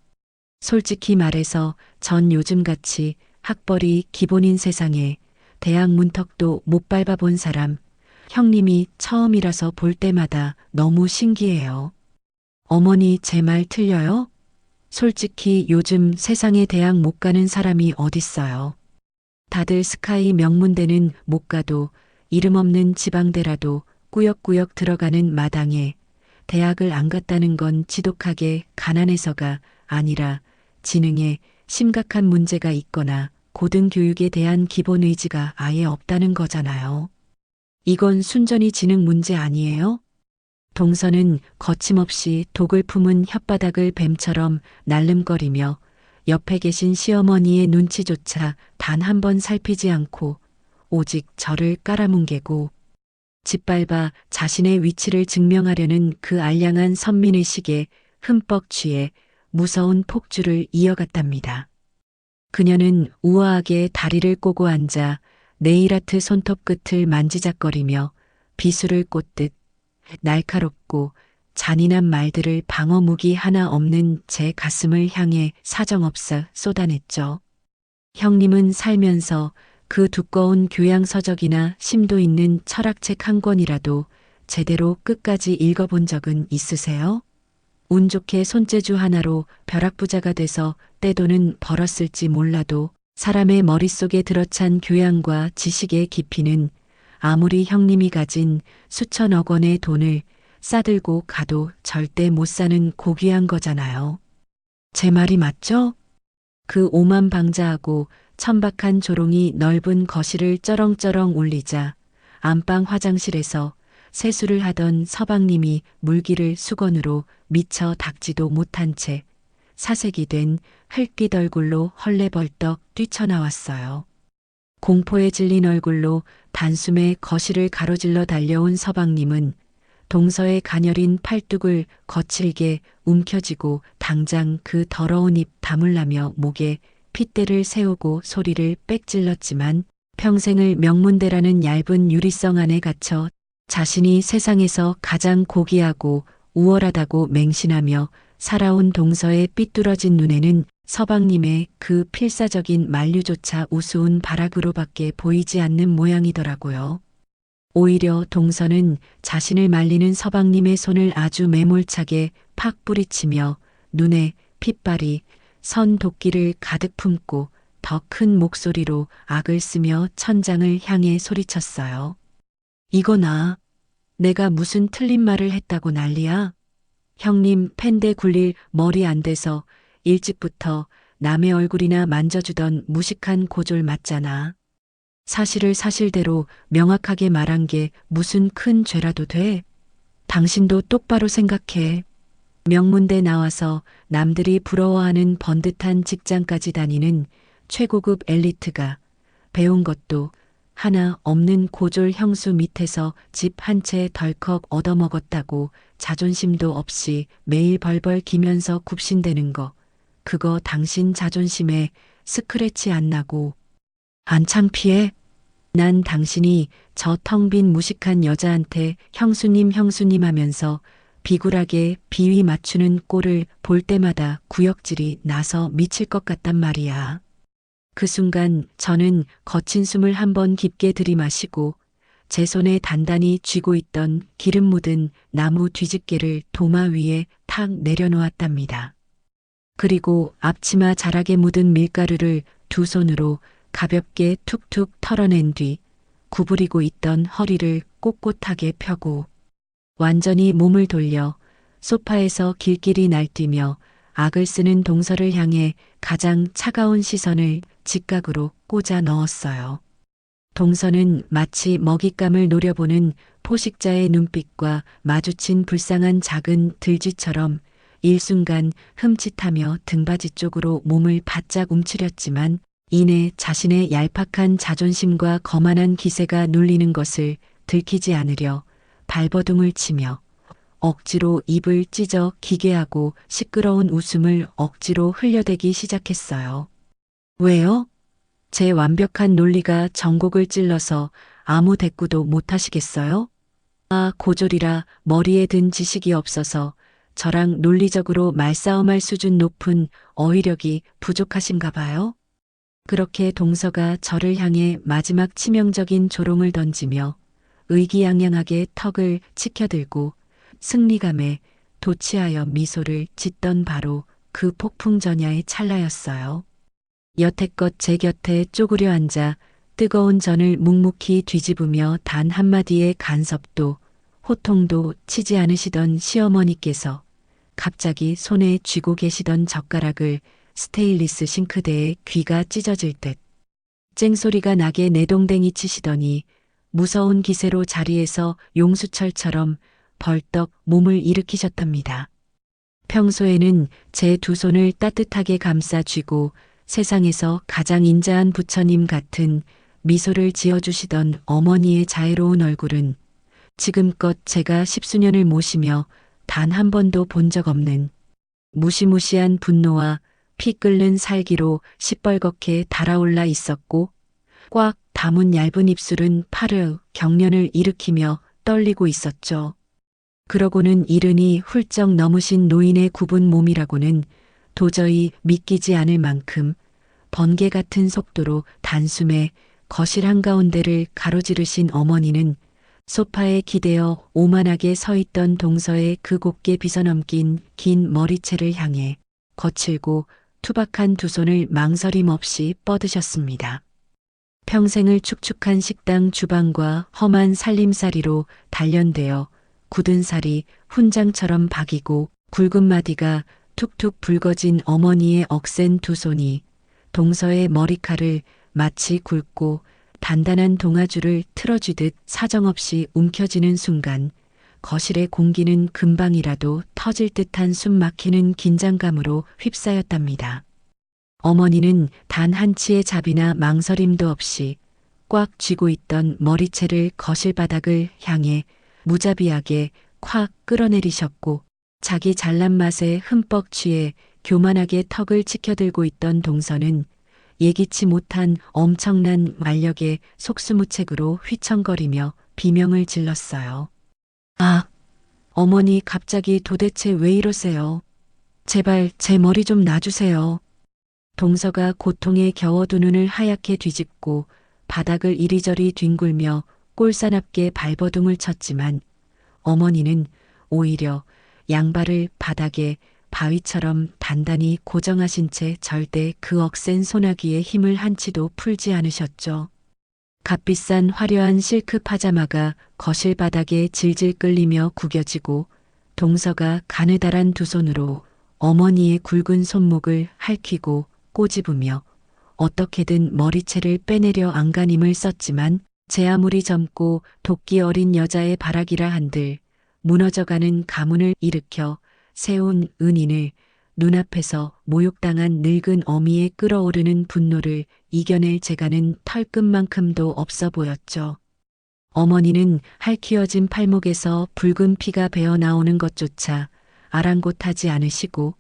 솔직히 말해서 전 요즘같이 학벌이 기본인 세상에 대학 문턱도 못 밟아본 사람, 형님이 처음이라서 볼 때마다 너무 신기해요. 어머니 제 말 틀려요? 솔직히 요즘 세상에 대학 못 가는 사람이 어딨어요. 다들 스카이 명문대는 못 가도 이름 없는 지방대라도 꾸역꾸역 들어가는 마당에 대학을 안 갔다는 건 지독하게 가난해서가 아니라 지능에 심각한 문제가 있거나 고등교육에 대한 기본 의지가 아예 없다는 거잖아요. 이건 순전히 지능 문제 아니에요? 동서는 거침없이 독을 품은 혓바닥을 뱀처럼 날름거리며 옆에 계신 시어머니의 눈치조차 단 한 번 살피지 않고 오직 저를 깔아뭉개고 짓밟아 자신의 위치를 증명하려는 그 알량한 선민의식에 흠뻑 취해 무서운 폭주를 이어갔답니다. 그녀는 우아하게 다리를 꼬고 앉아 네일아트 손톱 끝을 만지작거리며 비수를 꽂듯 날카롭고 잔인한 말들을 방어 무기 하나 없는 제 가슴을 향해 사정없어 쏟아냈죠. 형님은 살면서 그 두꺼운 교양서적이나 심도 있는 철학책 한 권이라도 제대로 끝까지 읽어본 적은 있으세요? 운 좋게 손재주 하나로 벼락부자가 돼서 떼돈은 벌었을지 몰라도 사람의 머릿속에 들어찬 교양과 지식의 깊이는 아무리 형님이 가진 수천억 원의 돈을 싸들고 가도 절대 못 사는 고귀한 거잖아요. 제 말이 맞죠? 그 오만방자하고 천박한 조롱이 넓은 거실을 쩌렁쩌렁 울리자 안방 화장실에서 세수를 하던 서방님이 물기를 수건으로 미처 닦지도 못한 채 사색이 된 흙빛 얼굴로 헐레벌떡 뛰쳐나왔어요. 공포에 질린 얼굴로 단숨에 거실을 가로질러 달려온 서방님은 동서의 가녀린 팔뚝을 거칠게 움켜쥐고 당장 그 더러운 입 다물라며 목에 핏대를 세우고 소리를 빽질렀지만 평생을 명문대라는 얇은 유리성 안에 갇혀 자신이 세상에서 가장 고귀하고 우월하다고 맹신하며 살아온 동서의 삐뚤어진 눈에는 서방님의 그 필사적인 만류조차 우스운 발악으로밖에 보이지 않는 모양이더라고요. 오히려 동서는 자신을 말리는 서방님의 손을 아주 매몰차게 팍 뿌리치며 눈에 핏발이 선 도끼를 가득 품고 더 큰 목소리로 악을 쓰며 천장을 향해 소리쳤어요. 이거나 내가 무슨 틀린 말을 했다고 난리야? 형님 펜대 굴릴 머리 안 돼서 일찍부터 남의 얼굴이나 만져주던 무식한 고졸 맞잖아. 사실을 사실대로 명확하게 말한 게 무슨 큰 죄라도 돼? 당신도 똑바로 생각해. 명문대 나와서 남들이 부러워하는 번듯한 직장까지 다니는 최고급 엘리트가 배운 것도 하나 없는 고졸 형수 밑에서 집 한 채 덜컥 얻어먹었다고 자존심도 없이 매일 벌벌 기면서 굽신대는 거. 그거 당신 자존심에 스크래치 안 나고 안 창피해? 난 당신이 저 텅 빈 무식한 여자한테 형수님 형수님 하면서 비굴하게 비위 맞추는 꼴을 볼 때마다 구역질이 나서 미칠 것 같단 말이야. 그 순간 저는 거친 숨을 한번 깊게 들이마시고 제 손에 단단히 쥐고 있던 기름 묻은 나무 뒤집개를 도마 위에 탁 내려놓았답니다. 그리고 앞치마 자락에 묻은 밀가루를 두 손으로 가볍게 툭툭 털어낸 뒤 구부리고 있던 허리를 꼿꼿하게 펴고 완전히 몸을 돌려 소파에서 길길이 날뛰며 악을 쓰는 동서를 향해 가장 차가운 시선을 직각으로 꽂아 넣었어요. 동서는 마치 먹잇감을 노려보는 포식자의 눈빛과 마주친 불쌍한 작은 들쥐처럼 일순간 흠칫하며 등받이 쪽으로 몸을 바짝 움츠렸지만 이내 자신의 얄팍한 자존심과 거만한 기세가 눌리는 것을 들키지 않으려 발버둥을 치며 억지로 입을 찢어 기괴하고 시끄러운 웃음을 억지로 흘려대기 시작했어요. 왜요? 제 완벽한 논리가 전곡을 찔러서 아무 대꾸도 못하시겠어요? 아, 고졸이라 머리에 든 지식이 없어서 저랑 논리적으로 말싸움할 수준 높은 어휘력이 부족하신가 봐요? 그렇게 동서가 저를 향해 마지막 치명적인 조롱을 던지며 의기양양하게 턱을 치켜들고 승리감에 도취하여 미소를 짓던 바로 그 폭풍 전야의 찰나였어요. 여태껏 제 곁에 쪼그려 앉아 뜨거운 전을 묵묵히 뒤집으며 단 한마디의 간섭도 호통도 치지 않으시던 시어머니께서 갑자기 손에 쥐고 계시던 젓가락을 스테인리스 싱크대에 귀가 찢어질 듯 쨍소리가 나게 내동댕이 치시더니 무서운 기세로 자리에서 용수철처럼 벌떡 몸을 일으키셨답니다. 평소에는 제 두 손을 따뜻하게 감싸 쥐고 세상에서 가장 인자한 부처님 같은 미소를 지어주시던 어머니의 자애로운 얼굴은 지금껏 제가 10수년을 모시며 단 한 번도 본 적 없는 무시무시한 분노와 피 끓는 살기로 시뻘겋게 달아올라 있었고 꽉 다문 얇은 입술은 파르 경련을 일으키며 떨리고 있었죠. 그러고는 이른이 훌쩍 넘으신 노인의 굽은 몸이라고는 도저히 믿기지 않을 만큼 번개 같은 속도로 단숨에 거실 한가운데를 가로지르신 어머니는 소파에 기대어 오만하게 서 있던 동서의 그 곱게 빗어넘긴 긴 머리채를 향해 거칠고 투박한 두 손을 망설임 없이 뻗으셨습니다. 평생을 축축한 식당 주방과 험한 살림살이로 단련되어 굳은 살이 훈장처럼 박이고 굵은 마디가 툭툭 붉어진 어머니의 억센 두 손이 동서의 머리칼을 마치 굵고 단단한 동아줄을 틀어쥐듯 사정없이 움켜쥐는 순간 거실의 공기는 금방이라도 터질 듯한 숨 막히는 긴장감으로 휩싸였답니다. 어머니는 단 한치의 자비나 망설임도 없이 꽉 쥐고 있던 머리채를 거실 바닥을 향해 무자비하게 콱 끌어내리셨고 자기 잘난 맛에 흠뻑 취해 교만하게 턱을 치켜들고 있던 동서는 예기치 못한 엄청난 완력의 속수무책으로 휘청거리며 비명을 질렀어요. 아, 어머니 갑자기 도대체 왜 이러세요? 제발 제 머리 좀 놔주세요. 동서가 고통에 겨워 두 눈을 하얗게 뒤집고 바닥을 이리저리 뒹굴며 꼴사납게 발버둥을 쳤지만 어머니는 오히려 양발을 바닥에 바위처럼 단단히 고정하신 채 절대 그 억센 소나기에 힘을 한치도 풀지 않으셨죠. 값비싼 화려한 실크 파자마가 거실 바닥에 질질 끌리며 구겨지고 동서가 가느다란 두 손으로 어머니의 굵은 손목을 핥히고 꼬집으며 어떻게든 머리채를 빼내려 안간힘을 썼지만 제 아무리 젊고 도끼 어린 여자의 바라기라 한들 무너져가는 가문을 일으켜 세운 은인을 눈앞에서 모욕당한 늙은 어미의 끓어오르는 분노를 이겨낼 재간은 털끝만큼도 없어 보였죠. 어머니는 핥히어진 팔목에서 붉은 피가 배어 나오는 것조차 아랑곳하지 않으시고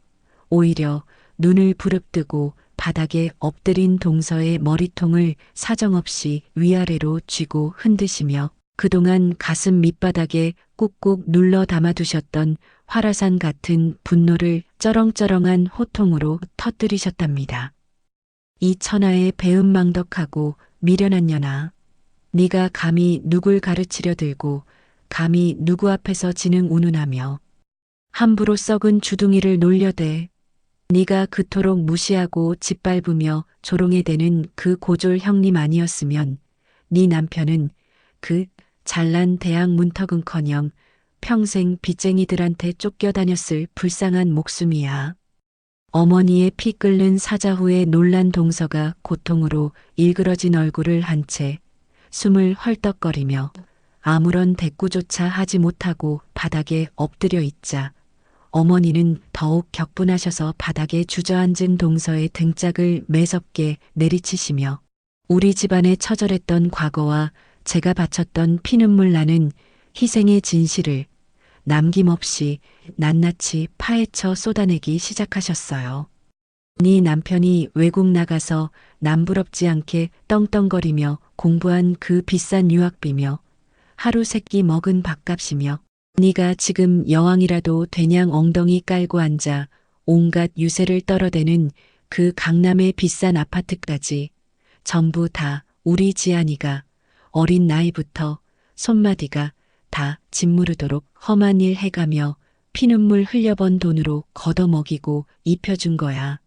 오히려 눈을 부릅뜨고 바닥에 엎드린 동서의 머리통을 사정없이 위아래로 쥐고 흔드시며 그동안 가슴 밑바닥에 꾹꾹 눌러 담아두셨던 화라산 같은 분노를 쩌렁쩌렁한 호통으로 터뜨리셨답니다. 이 천하의 배은망덕하고 미련한 년아, 네가 감히 누굴 가르치려 들고 감히 누구 앞에서 지능 운운하며 함부로 썩은 주둥이를 놀려대 네가 그토록 무시하고 짓밟으며 조롱해 대는 그 고졸 형님 아니었으면 네 남편은 그 잘난 대학 문턱은커녕 평생 빚쟁이들한테 쫓겨다녔을 불쌍한 목숨이야. 어머니의 피 끓는 사자 후에 놀란 동서가 고통으로 일그러진 얼굴을 한 채 숨을 헐떡거리며 아무런 대꾸조차 하지 못하고 바닥에 엎드려 있자 어머니는 더욱 격분하셔서 바닥에 주저앉은 동서의 등짝을 매섭게 내리치시며 우리 집안의 처절했던 과거와 제가 바쳤던 피눈물 나는 희생의 진실을 남김없이 낱낱이 파헤쳐 쏟아내기 시작하셨어요. 네 남편이 외국 나가서 남부럽지 않게 떵떵거리며 공부한 그 비싼 유학비며 하루 세끼 먹은 밥값이며 네가 지금 여왕이라도 되냥 엉덩이 깔고 앉아 온갖 유세를 떨어대는 그 강남의 비싼 아파트까지 전부 다 우리 지안이가 어린 나이부터 손마디가 다 짓무르도록 험한 일 해가며 피눈물 흘려번 돈으로 걷어먹이고 입혀준 거야.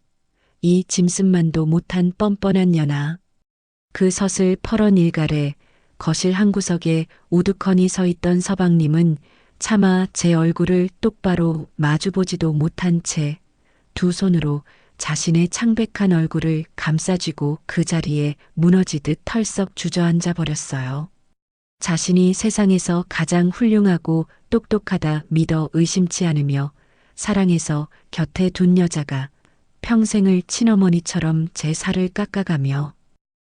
이 짐승만도 못한 뻔뻔한 년아. 그 섯을 펄언 일갈에 거실 한 구석에 우두커니 서 있던 서방님은 차마 제 얼굴을 똑바로 마주보지도 못한 채 두 손으로 자신의 창백한 얼굴을 감싸쥐고 그 자리에 무너지듯 털썩 주저앉아 버렸어요. 자신이 세상에서 가장 훌륭하고 똑똑하다 믿어 의심치 않으며 사랑해서 곁에 둔 여자가 평생을 친어머니처럼 제 살을 깎아가며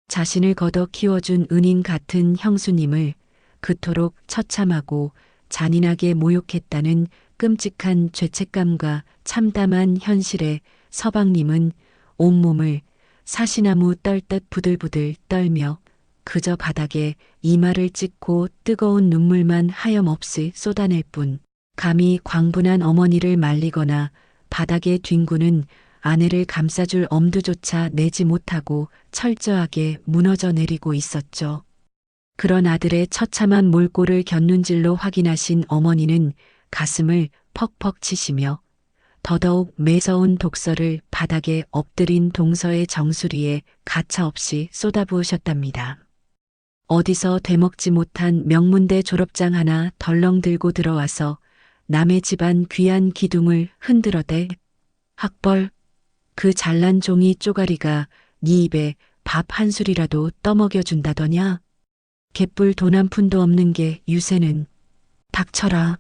자신을 걷어 키워준 은인 같은 형수님을 그토록 처참하고 잔인하게 모욕했다는 끔찍한 죄책감과 참담한 현실에 서방님은 온몸을 사시나무 떨듯 부들부들 떨며 그저 바닥에 이마를 찍고 뜨거운 눈물만 하염없이 쏟아낼 뿐 감히 광분한 어머니를 말리거나 바닥에 뒹구는 아내를 감싸줄 엄두조차 내지 못하고 철저하게 무너져 내리고 있었죠. 그런 아들의 처참한 몰골을 곁눈질로 확인하신 어머니는 가슴을 퍽퍽 치시며 더더욱 매서운 독서를 바닥에 엎드린 동서의 정수리에 가차없이 쏟아부으셨답니다. 어디서 되먹지 못한 명문대 졸업장 하나 덜렁 들고 들어와서 남의 집안 귀한 기둥을 흔들어대 학벌, 그 잘난 종이 쪼가리가 네 입에 밥 한 술이라도 떠먹여준다더냐? 개뿔 돈 한 푼도 없는 게 유세는. 닥쳐라.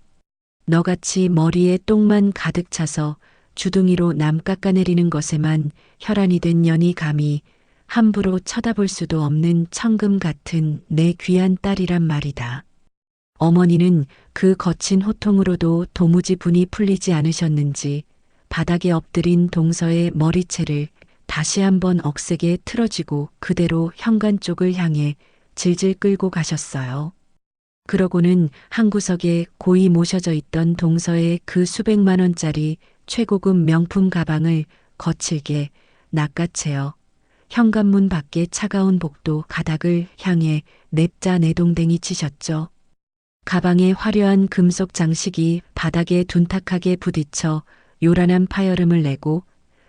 너같이 머리에 똥만 가득 차서 주둥이로 남 깎아내리는 것에만 혈안이 된 년이 감히 함부로 쳐다볼 수도 없는 천금 같은 내 귀한 딸이란 말이다. 어머니는 그 거친 호통으로도 도무지 분이 풀리지 않으셨는지 바닥에 엎드린 동서의 머리채를 다시 한번 억세게 틀어쥐고 그대로 현관 쪽을 향해 질질 끌고 가셨어요. 그러고는 한 구석에 고이 모셔져 있던 동서의 그 수백만 원짜리 최고급 명품 가방을 거칠게 낚아채어 현관문 밖에 차가운 복도 가닥을 향해 냅자 내동댕이 치셨죠. 가방의 화려한 금속 장식이 바닥에 둔탁하게 부딪혀 요란한 파열음을 내고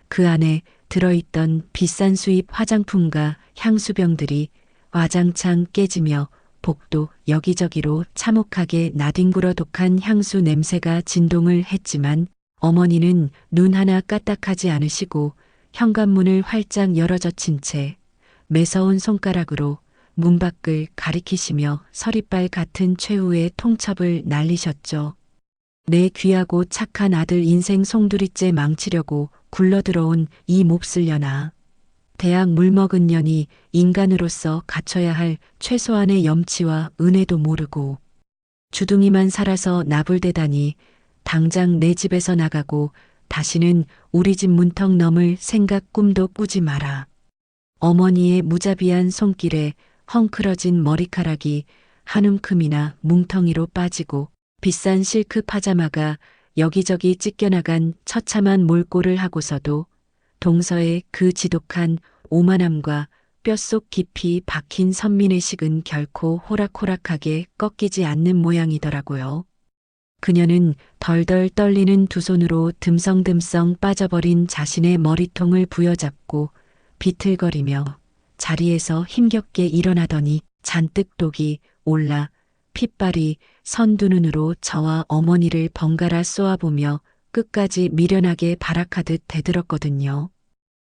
그 안에 들어있던 비싼 수입 화장품과 향수병들이 와장창 깨지며 복도 여기저기로 참혹하게 나뒹굴어 독한 향수 냄새가 진동을 했지만 어머니는 눈 하나 까딱하지 않으시고 현관문을 활짝 열어젖힌 채 매서운 손가락으로 문 밖을 가리키시며 서리빨 같은 최후의 통첩을 날리셨죠. 내 귀하고 착한 아들 인생 송두리째 망치려고 굴러들어온 이 몹쓸려나. 대학 물먹은 년이 인간으로서 갖춰야 할 최소한의 염치와 은혜도 모르고 주둥이만 살아서 나불대다니 당장 내 집에서 나가고 다시는 우리 집 문턱 넘을 생각 꿈도 꾸지 마라. 어머니의 무자비한 손길에 헝클어진 머리카락이 한 움큼이나 뭉텅이로 빠지고 비싼 실크 파자마가 여기저기 찢겨나간 처참한 몰골을 하고서도 동서의 그 지독한 오만함과 뼛속 깊이 박힌 선민의식은 결코 호락호락하게 꺾이지 않는 모양이더라고요. 그녀는 덜덜 떨리는 두 손으로 듬성듬성 빠져버린 자신의 머리통을 부여잡고 비틀거리며 자리에서 힘겹게 일어나더니 잔뜩 독이 올라 핏발이 선 두 눈으로 저와 어머니를 번갈아 쏘아보며 끝까지 미련하게 발악하듯 대들었거든요.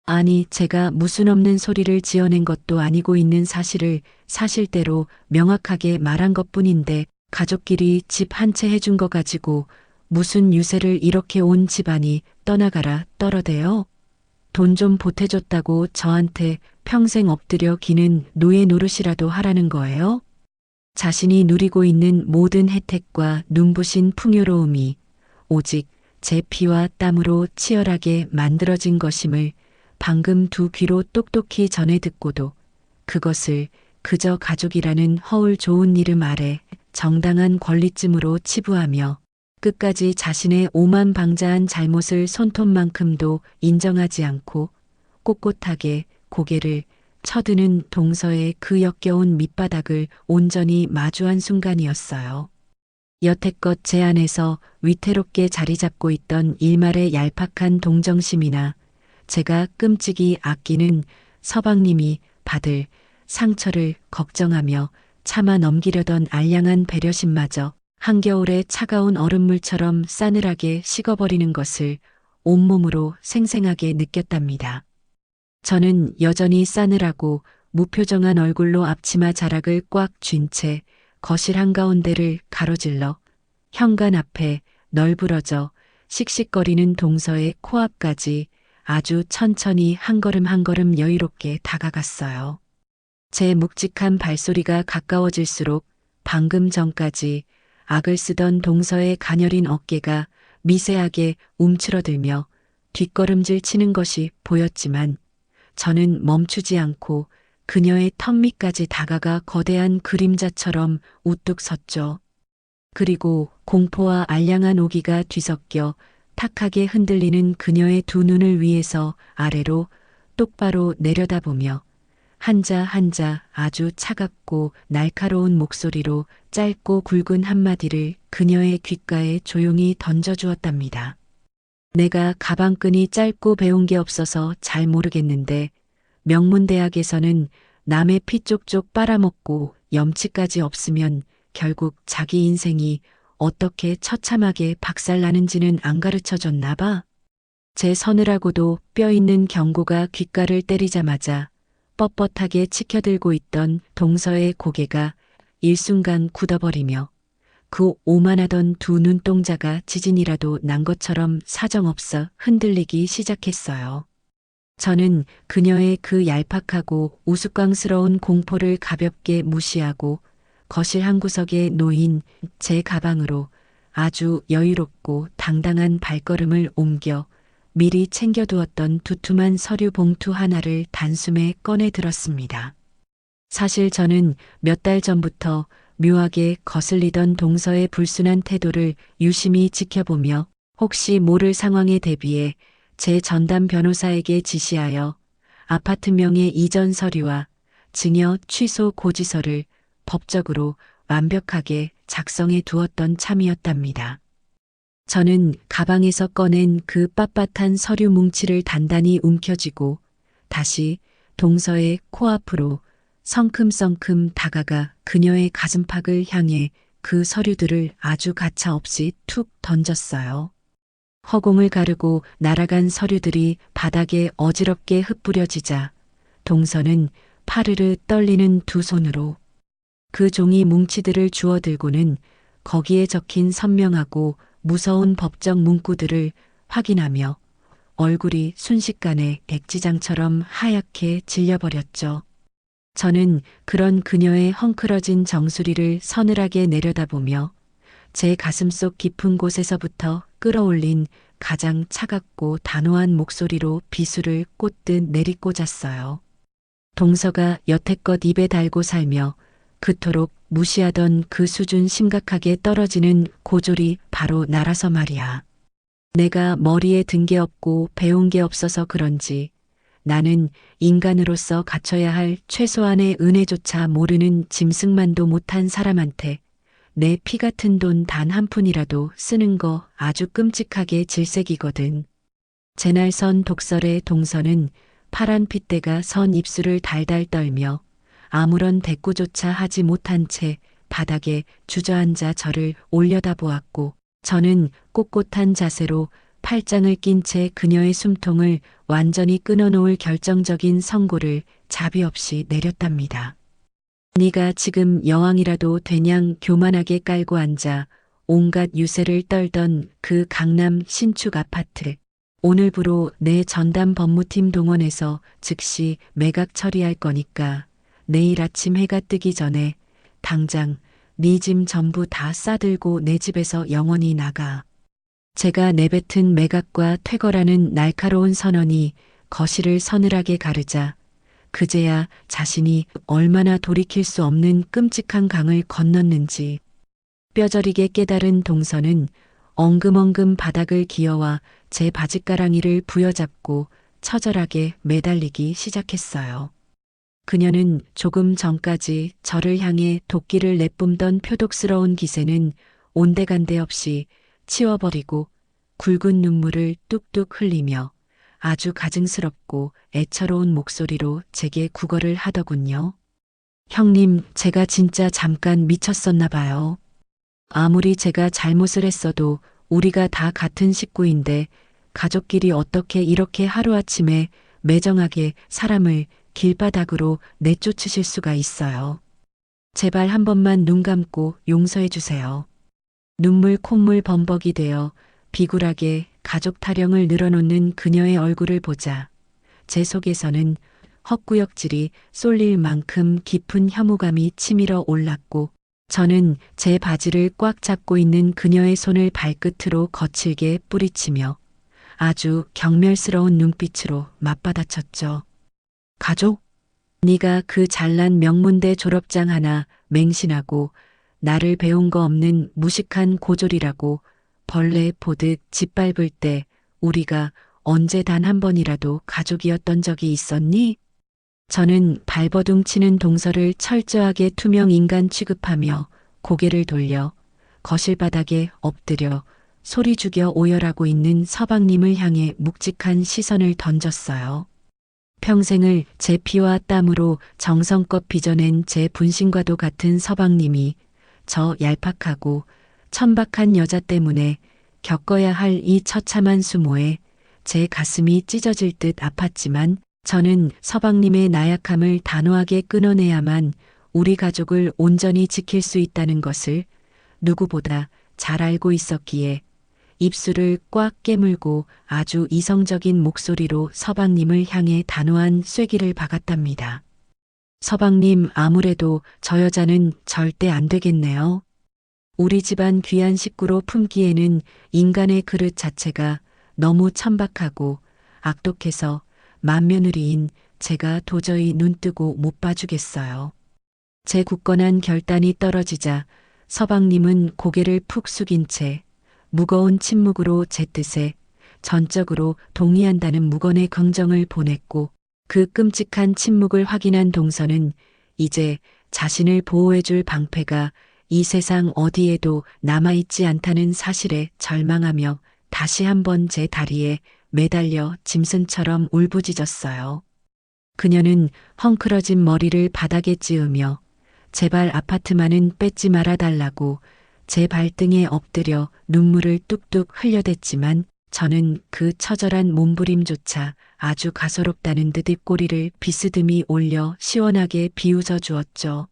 아니, 제가 무슨 없는 소리를 지어낸 것도 아니고 있는 사실을 사실대로 명확하게 말한 것뿐인데 가족끼리 집 한 채 해준 거 가지고 무슨 유세를 이렇게 온 집안이 떠나가라 떨어대요? 돈 좀 보태줬다고 저한테 평생 엎드려 기는 노예 노릇이라도 하라는 거예요? 자신이 누리고 있는 모든 혜택과 눈부신 풍요로움이 오직 제 피와 땀으로 치열하게 만들어진 것임을 방금 두 귀로 똑똑히 전해 듣고도 그것을 그저 가족이라는 허울 좋은 이름 아래 정당한 권리쯤으로 치부하며 끝까지 자신의 오만방자한 잘못을 손톱만큼도 인정하지 않고 꼿꼿하게 고개를 쳐드는 동서의 그 역겨운 밑바닥을 온전히 마주한 순간이었어요. 여태껏 제 안에서 위태롭게 자리 잡고 있던 일말의 얄팍한 동정심이나 제가 끔찍이 아끼는 서방님이 받을 상처를 걱정하며 참아 넘기려던 알량한 배려심마저 한겨울의 차가운 얼음물처럼 싸늘하게 식어버리는 것을 온몸으로 생생하게 느꼈답니다. 저는 여전히 싸늘하고 무표정한 얼굴로 앞치마 자락을 꽉 쥔 채 거실 한가운데를 가로질러 현관 앞에 널브러져 씩씩거리는 동서의 코앞까지 아주 천천히 한 걸음 한 걸음 여유롭게 다가갔어요. 제 묵직한 발소리가 가까워질수록 방금 전까지 악을 쓰던 동서의 가녀린 어깨가 미세하게 움츠러들며 뒷걸음질 치는 것이 보였지만 저는 멈추지 않고 그녀의 턱 밑까지 다가가 거대한 그림자처럼 우뚝 섰죠. 그리고 공포와 알량한 오기가 뒤섞여 탁하게 흔들리는 그녀의 두 눈을 위에서 아래로 똑바로 내려다보며 한자 한자 아주 차갑고 날카로운 목소리로 짧고 굵은 한마디를 그녀의 귓가에 조용히 던져주었답니다. 내가 가방끈이 짧고 배운 게 없어서 잘 모르겠는데 명문대학에서는 남의 피 쪽쪽 빨아먹고 염치까지 없으면 결국 자기 인생이 어떻게 처참하게 박살나는지는 안 가르쳐줬나 봐. 제 서늘하고도 뼈있는 경고가 귓가를 때리자마자 뻣뻣하게 치켜들고 있던 동서의 고개가 일순간 굳어버리며 그 오만하던 두 눈동자가 지진이라도 난 것처럼 사정없어 흔들리기 시작했어요. 저는 그녀의 그 얄팍하고 우스꽝스러운 공포를 가볍게 무시하고 거실 한 구석에 놓인 제 가방으로 아주 여유롭고 당당한 발걸음을 옮겨 미리 챙겨두었던 두툼한 서류 봉투 하나를 단숨에 꺼내 들었습니다. 사실 저는 몇 달 전부터 묘하게 거슬리던 동서의 불순한 태도를 유심히 지켜보며 혹시 모를 상황에 대비해 제 전담 변호사에게 지시하여 아파트 명의 이전 서류와 증여 취소 고지서를 법적으로 완벽하게 작성해 두었던 참이었답니다. 저는 가방에서 꺼낸 그 빳빳한 서류 뭉치를 단단히 움켜쥐고 다시 동서의 코앞으로 성큼성큼 다가가 그녀의 가슴팍을 향해 그 서류들을 아주 가차없이 툭 던졌어요. 허공을 가르고 날아간 서류들이 바닥에 어지럽게 흩뿌려지자 동서는 파르르 떨리는 두 손으로 그 종이 뭉치들을 주워들고는 거기에 적힌 선명하고 무서운 법적 문구들을 확인하며 얼굴이 순식간에 백지장처럼 하얗게 질려버렸죠. 저는 그런 그녀의 헝클어진 정수리를 서늘하게 내려다보며 제 가슴속 깊은 곳에서부터 끌어올린 가장 차갑고 단호한 목소리로 비수를 꽂듯 내리꽂았어요. 동서가 여태껏 입에 달고 살며 그토록 무시하던 그 수준 심각하게 떨어지는 고졸이 바로 나라서 말이야. 내가 머리에 든 게 없고 배운 게 없어서 그런지 나는 인간으로서 갖춰야 할 최소한의 은혜조차 모르는 짐승만도 못한 사람한테 내 피 같은 돈 단 한 푼이라도 쓰는 거 아주 끔찍하게 질색이거든. 제날 선 독설의 동서는 파란 핏대가 선 입술을 달달 떨며 아무런 대꾸조차 하지 못한 채 바닥에 주저앉아 저를 올려다보았고 저는 꼿꼿한 자세로 팔짱을 낀 채 그녀의 숨통을 완전히 끊어놓을 결정적인 선고를 자비 없이 내렸답니다. 네가 지금 여왕이라도 되냥 교만하게 깔고 앉아 온갖 유세를 떨던 그 강남 신축 아파트. 오늘부로 내 전담 법무팀 동원해서 즉시 매각 처리할 거니까 내일 아침 해가 뜨기 전에 당장 네 짐 전부 다 싸들고 내 집에서 영원히 나가. 제가 내뱉은 매각과 퇴거라는 날카로운 선언이 거실을 서늘하게 가르자 그제야 자신이 얼마나 돌이킬 수 없는 끔찍한 강을 건넜는지 뼈저리게 깨달은 동서는 엉금엉금 바닥을 기어와 제 바짓가랑이를 부여잡고 처절하게 매달리기 시작했어요. 그녀는 조금 전까지 저를 향해 도끼를 내뿜던 표독스러운 기세는 온데간데 없이 치워버리고 굵은 눈물을 뚝뚝 흘리며 아주 가증스럽고 애처로운 목소리로 제게 구걸을 하더군요. 형님, 제가 진짜 잠깐 미쳤었나 봐요. 아무리 제가 잘못을 했어도 우리가 다 같은 식구인데 가족끼리 어떻게 이렇게 하루아침에 매정하게 사람을 길바닥으로 내쫓으실 수가 있어요. 제발 한 번만 눈 감고 용서해 주세요. 눈물 콧물 범벅이 되어 비굴하게 가족 타령을 늘어놓는 그녀의 얼굴을 보자 제 속에서는 헛구역질이 쏠릴 만큼 깊은 혐오감이 치밀어 올랐고 저는 제 바지를 꽉 잡고 있는 그녀의 손을 발끝으로 거칠게 뿌리치며 아주 경멸스러운 눈빛으로 맞받아쳤죠. 가족? 네가 그 잘난 명문대 졸업장 하나 맹신하고 나를 배운 거 없는 무식한 고졸이라고 벌레 보듯 짓밟을 때 우리가 언제 단 한 번이라도 가족이었던 적이 있었니? 저는 발버둥 치는 동서를 철저하게 투명 인간 취급하며 고개를 돌려 거실 바닥에 엎드려 소리 죽여 오열하고 있는 서방님을 향해 묵직한 시선을 던졌어요. 평생을 제 피와 땀으로 정성껏 빚어낸 제 분신과도 같은 서방님이 저 얄팍하고 천박한 여자 때문에 겪어야 할 이 처참한 수모에 제 가슴이 찢어질 듯 아팠지만 저는 서방님의 나약함을 단호하게 끊어내야만 우리 가족을 온전히 지킬 수 있다는 것을 누구보다 잘 알고 있었기에 입술을 꽉 깨물고 아주 이성적인 목소리로 서방님을 향해 단호한 쐐기를 박았답니다. 서방님, 아무래도 저 여자는 절대 안 되겠네요. 우리 집안 귀한 식구로 품기에는 인간의 그릇 자체가 너무 천박하고 악독해서 맏며느리인 제가 도저히 눈뜨고 못 봐주겠어요. 제 굳건한 결단이 떨어지자 서방님은 고개를 푹 숙인 채 무거운 침묵으로 제 뜻에 전적으로 동의한다는 무건의 긍정을 보냈고, 그 끔찍한 침묵을 확인한 동서는 이제 자신을 보호해줄 방패가 이 세상 어디에도 남아있지 않다는 사실에 절망하며 다시 한번 제 다리에 매달려 짐승처럼 울부짖었어요. 그녀는 헝클어진 머리를 바닥에 찌으며 제발 아파트만은 뺏지 말아달라고 제 발등에 엎드려 눈물을 뚝뚝 흘려댔지만, 저는 그 처절한 몸부림조차 아주 가소롭다는 듯 입꼬리를 비스듬히 올려 시원하게 비웃어 주었죠.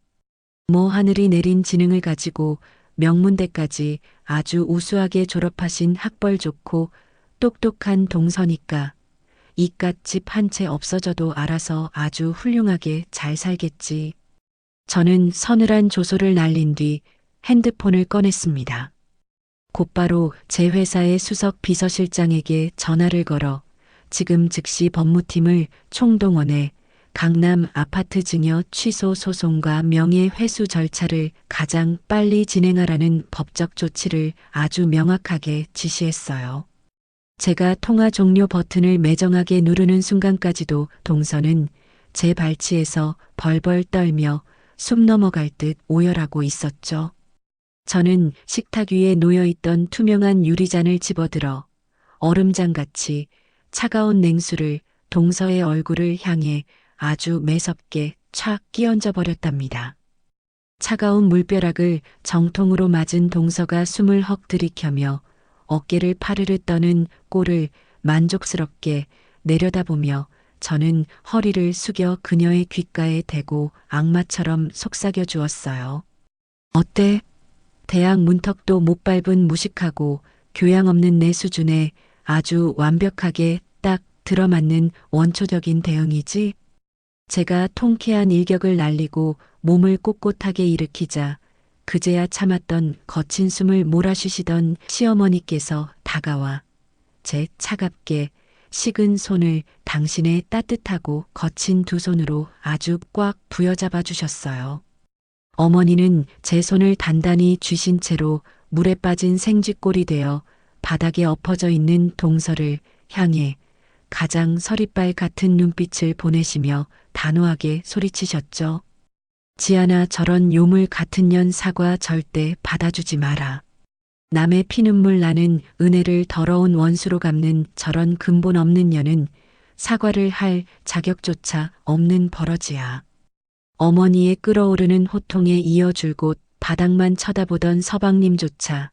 뭐 하늘이 내린 지능을 가지고 명문대까지 아주 우수하게 졸업하신 학벌 좋고 똑똑한 동서니까 이깟집 한 채 없어져도 알아서 아주 훌륭하게 잘 살겠지. 저는 서늘한 조소를 날린 뒤 핸드폰을 꺼냈습니다. 곧바로 제 회사의 수석 비서실장에게 전화를 걸어 지금 즉시 법무팀을 총동원해 강남 아파트 증여 취소 소송과 명예회수 절차를 가장 빨리 진행하라는 법적 조치를 아주 명확하게 지시했어요. 제가 통화 종료 버튼을 매정하게 누르는 순간까지도 동서는 제 발치에서 벌벌 떨며 숨 넘어갈 듯 오열하고 있었죠. 저는 식탁 위에 놓여있던 투명한 유리잔을 집어들어 얼음장같이 차가운 냉수를 동서의 얼굴을 향해 아주 매섭게 촥 끼얹어 버렸답니다. 차가운 물벼락을 정통으로 맞은 동서가 숨을 헉 들이켜며 어깨를 파르르 떠는 꼴을 만족스럽게 내려다보며 저는 허리를 숙여 그녀의 귓가에 대고 악마처럼 속삭여 주었어요. 어때? 대학 문턱도 못 밟은 무식하고 교양 없는 내 수준에 아주 완벽하게 딱 들어맞는 원초적인 대응이지? 제가 통쾌한 일격을 날리고 몸을 꼿꼿하게 일으키자 그제야 참았던 거친 숨을 몰아쉬시던 시어머니께서 다가와 제 차갑게 식은 손을 당신의 따뜻하고 거친 두 손으로 아주 꽉 부여잡아 주셨어요. 어머니는 제 손을 단단히 쥐신 채로 물에 빠진 생쥐꼴이 되어 바닥에 엎어져 있는 동서를 향해 가장 서리빨 같은 눈빛을 보내시며 단호하게 소리치셨죠. 지아나, 저런 요물 같은 년 사과 절대 받아주지 마라. 남의 피눈물 나는 은혜를 더러운 원수로 갚는 저런 근본 없는 년은 사과를 할 자격조차 없는 버러지야. 어머니의 끓어오르는 호통에 이어 줄곧 바닥만 쳐다보던 서방님조차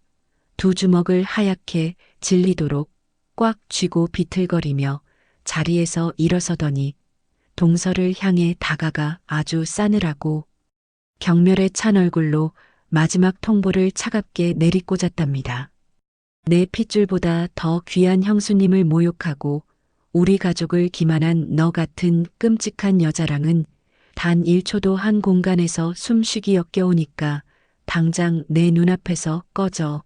두 주먹을 하얗게 질리도록 꽉 쥐고 비틀거리며 자리에서 일어서더니 동서를 향해 다가가 아주 싸늘하고 경멸에 찬 얼굴로 마지막 통보를 차갑게 내리꽂았답니다. 내 핏줄보다 더 귀한 형수님을 모욕하고 우리 가족을 기만한 너 같은 끔찍한 여자랑은 단 1초도 한 공간에서 숨쉬기 역겨우니까 당장 내 눈앞에서 꺼져.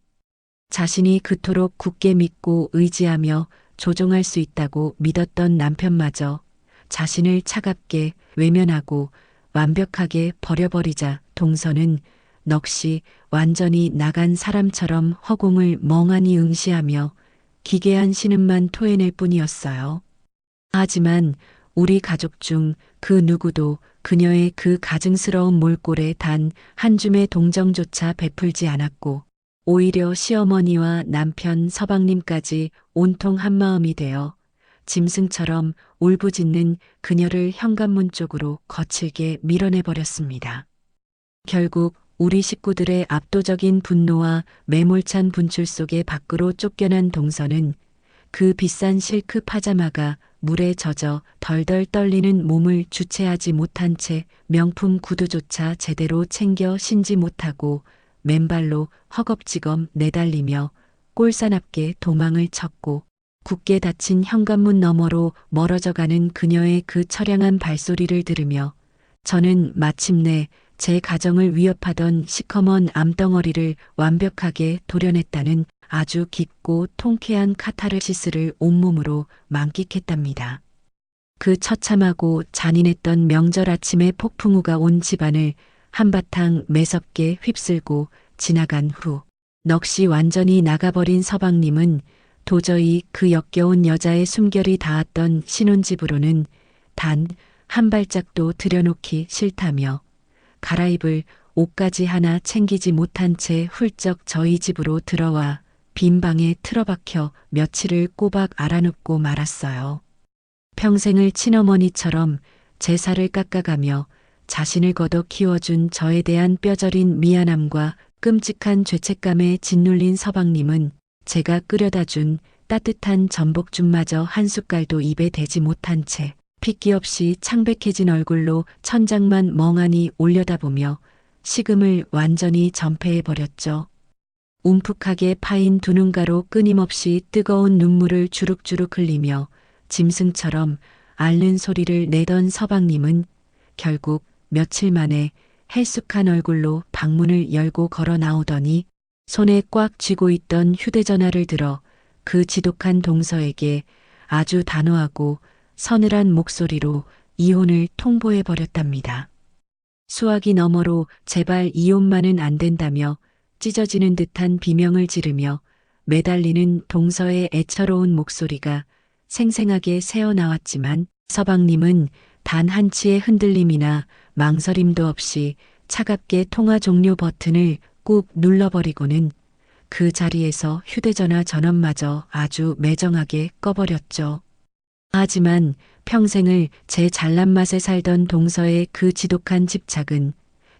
자신이 그토록 굳게 믿고 의지하며 조종할 수 있다고 믿었던 남편마저 자신을 차갑게 외면하고 완벽하게 버려버리자 동서는 넋이 완전히 나간 사람처럼 허공을 멍하니 응시하며 기괴한 신음만 토해낼 뿐이었어요. 하지만 우리 가족 중 그 누구도 그녀의 그 가증스러운 몰골에 단 한 줌의 동정조차 베풀지 않았고, 오히려 시어머니와 남편 서방님까지 온통 한마음이 되어 짐승처럼 울부짖는 그녀를 현관문 쪽으로 거칠게 밀어내버렸습니다. 결국 우리 식구들의 압도적인 분노와 매몰찬 분출 속에 밖으로 쫓겨난 동서는 그 비싼 실크 파자마가 물에 젖어 덜덜 떨리는 몸을 주체하지 못한 채 명품 구두조차 제대로 챙겨 신지 못하고 맨발로 허겁지겁 내달리며 꼴사납게 도망을 쳤고, 굳게 닫힌 현관문 너머로 멀어져가는 그녀의 그 처량한 발소리를 들으며 저는 마침내 제 가정을 위협하던 시커먼 암덩어리를 완벽하게 도려냈다는 아주 깊고 통쾌한 카타르시스를 온몸으로 만끽했답니다. 그 처참하고 잔인했던 명절 아침에 폭풍우가 온 집안을 한바탕 매섭게 휩쓸고 지나간 후 넋이 완전히 나가버린 서방님은 도저히 그 역겨운 여자의 숨결이 닿았던 신혼집으로는 단 한 발짝도 들여놓기 싫다며 갈아입을 옷까지 하나 챙기지 못한 채 훌쩍 저희 집으로 들어와 빈 방에 틀어박혀 며칠을 꼬박 알아눕고 말았어요. 평생을 친어머니처럼 제 살을 깎아가며 자신을 걷어 키워준 저에 대한 뼈저린 미안함과 끔찍한 죄책감에 짓눌린 서방님은 제가 끓여다 준 따뜻한 전복죽마저 한 숟갈도 입에 대지 못한 채 핏기 없이 창백해진 얼굴로 천장만 멍하니 올려다보며 식음을 완전히 전폐해버렸죠. 움푹하게 파인 두 눈가로 끊임없이 뜨거운 눈물을 주룩주룩 흘리며 짐승처럼 앓는 소리를 내던 서방님은 결국 며칠 만에 헬쑥한 얼굴로 방문을 열고 걸어 나오더니 손에 꽉 쥐고 있던 휴대전화를 들어 그 지독한 동서에게 아주 단호하고 서늘한 목소리로 이혼을 통보해 버렸답니다. 수화기 너머로 제발 이혼만은 안 된다며 찢어지는 듯한 비명을 지르며 매달리는 동서의 애처로운 목소리가 생생하게 새어나왔지만 서방님은 단 한치의 흔들림이나 망설임도 없이 차갑게 통화 종료 버튼을 꾹 눌러버리고는 그 자리에서 휴대전화 전원마저 아주 매정하게 꺼버렸죠. 하지만 평생을 제 잘난 맛에 살던 동서의 그 지독한 집착은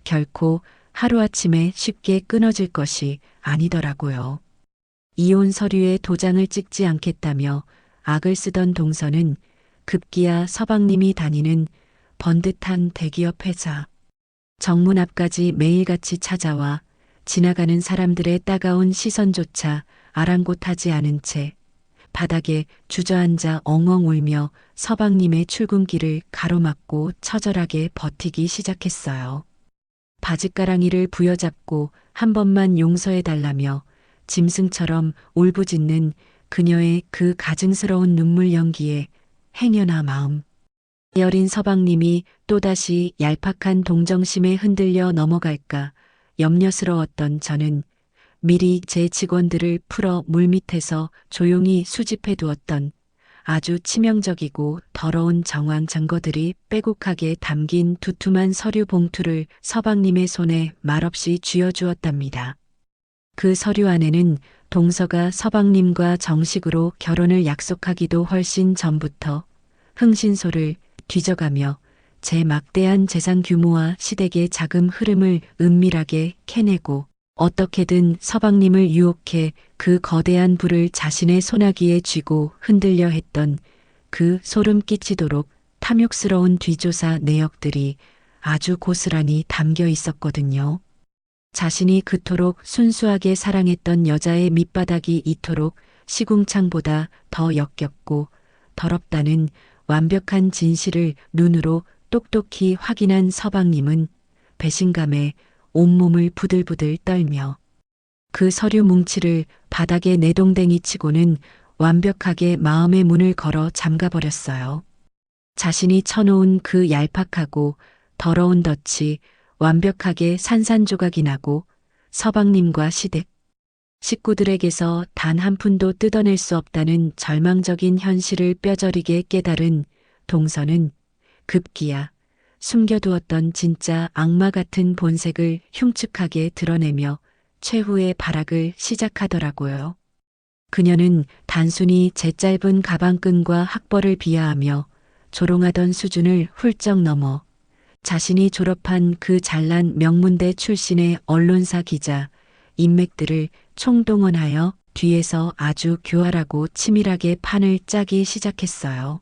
결코 하루아침에 쉽게 끊어질 것이 아니더라고요. 이혼 서류에 도장을 찍지 않겠다며 악을 쓰던 동서는 급기야 서방님이 다니는 번듯한 대기업 회사 정문 앞까지 매일같이 찾아와 지나가는 사람들의 따가운 시선조차 아랑곳하지 않은 채 바닥에 주저앉아 엉엉 울며 서방님의 출근길을 가로막고 처절하게 버티기 시작했어요. 바짓가랑이를 부여잡고 한 번만 용서해달라며 짐승처럼 울부짖는 그녀의 그 가증스러운 눈물 연기에 행여나 마음. 여린 서방님이 또다시 얄팍한 동정심에 흔들려 넘어갈까 염려스러웠던 저는 미리 제 직원들을 풀어 물밑에서 조용히 수집해 두었던 아주 치명적이고 더러운 정황 증거들이 빼곡하게 담긴 두툼한 서류 봉투를 서방님의 손에 말없이 쥐어주었답니다. 그 서류 안에는 동서가 서방님과 정식으로 결혼을 약속하기도 훨씬 전부터 흥신소를 뒤져가며 제 막대한 재산 규모와 시댁의 자금 흐름을 은밀하게 캐내고 어떻게든 서방님을 유혹해 그 거대한 부를 자신의 손아귀에 쥐고 흔들려 했던 그 소름 끼치도록 탐욕스러운 뒤조사 내역들이 아주 고스란히 담겨 있었거든요. 자신이 그토록 순수하게 사랑했던 여자의 밑바닥이 이토록 시궁창보다 더 역겹고 더럽다는 완벽한 진실을 눈으로 똑똑히 확인한 서방님은 배신감에 온몸을 부들부들 떨며 그 서류 뭉치를 바닥에 내동댕이 치고는 완벽하게 마음의 문을 걸어 잠가버렸어요. 자신이 쳐놓은 그 얄팍하고 더러운 덫이 완벽하게 산산조각이 나고 서방님과 시댁, 식구들에게서 단 한 푼도 뜯어낼 수 없다는 절망적인 현실을 뼈저리게 깨달은 동서는 급기야 숨겨두었던 진짜 악마 같은 본색을 흉측하게 드러내며 최후의 발악을 시작하더라고요. 그녀는 단순히 제 짧은 가방끈과 학벌을 비하하며 조롱하던 수준을 훌쩍 넘어 자신이 졸업한 그 잘난 명문대 출신의 언론사 기자, 인맥들을 총동원하여 뒤에서 아주 교활하고 치밀하게 판을 짜기 시작했어요.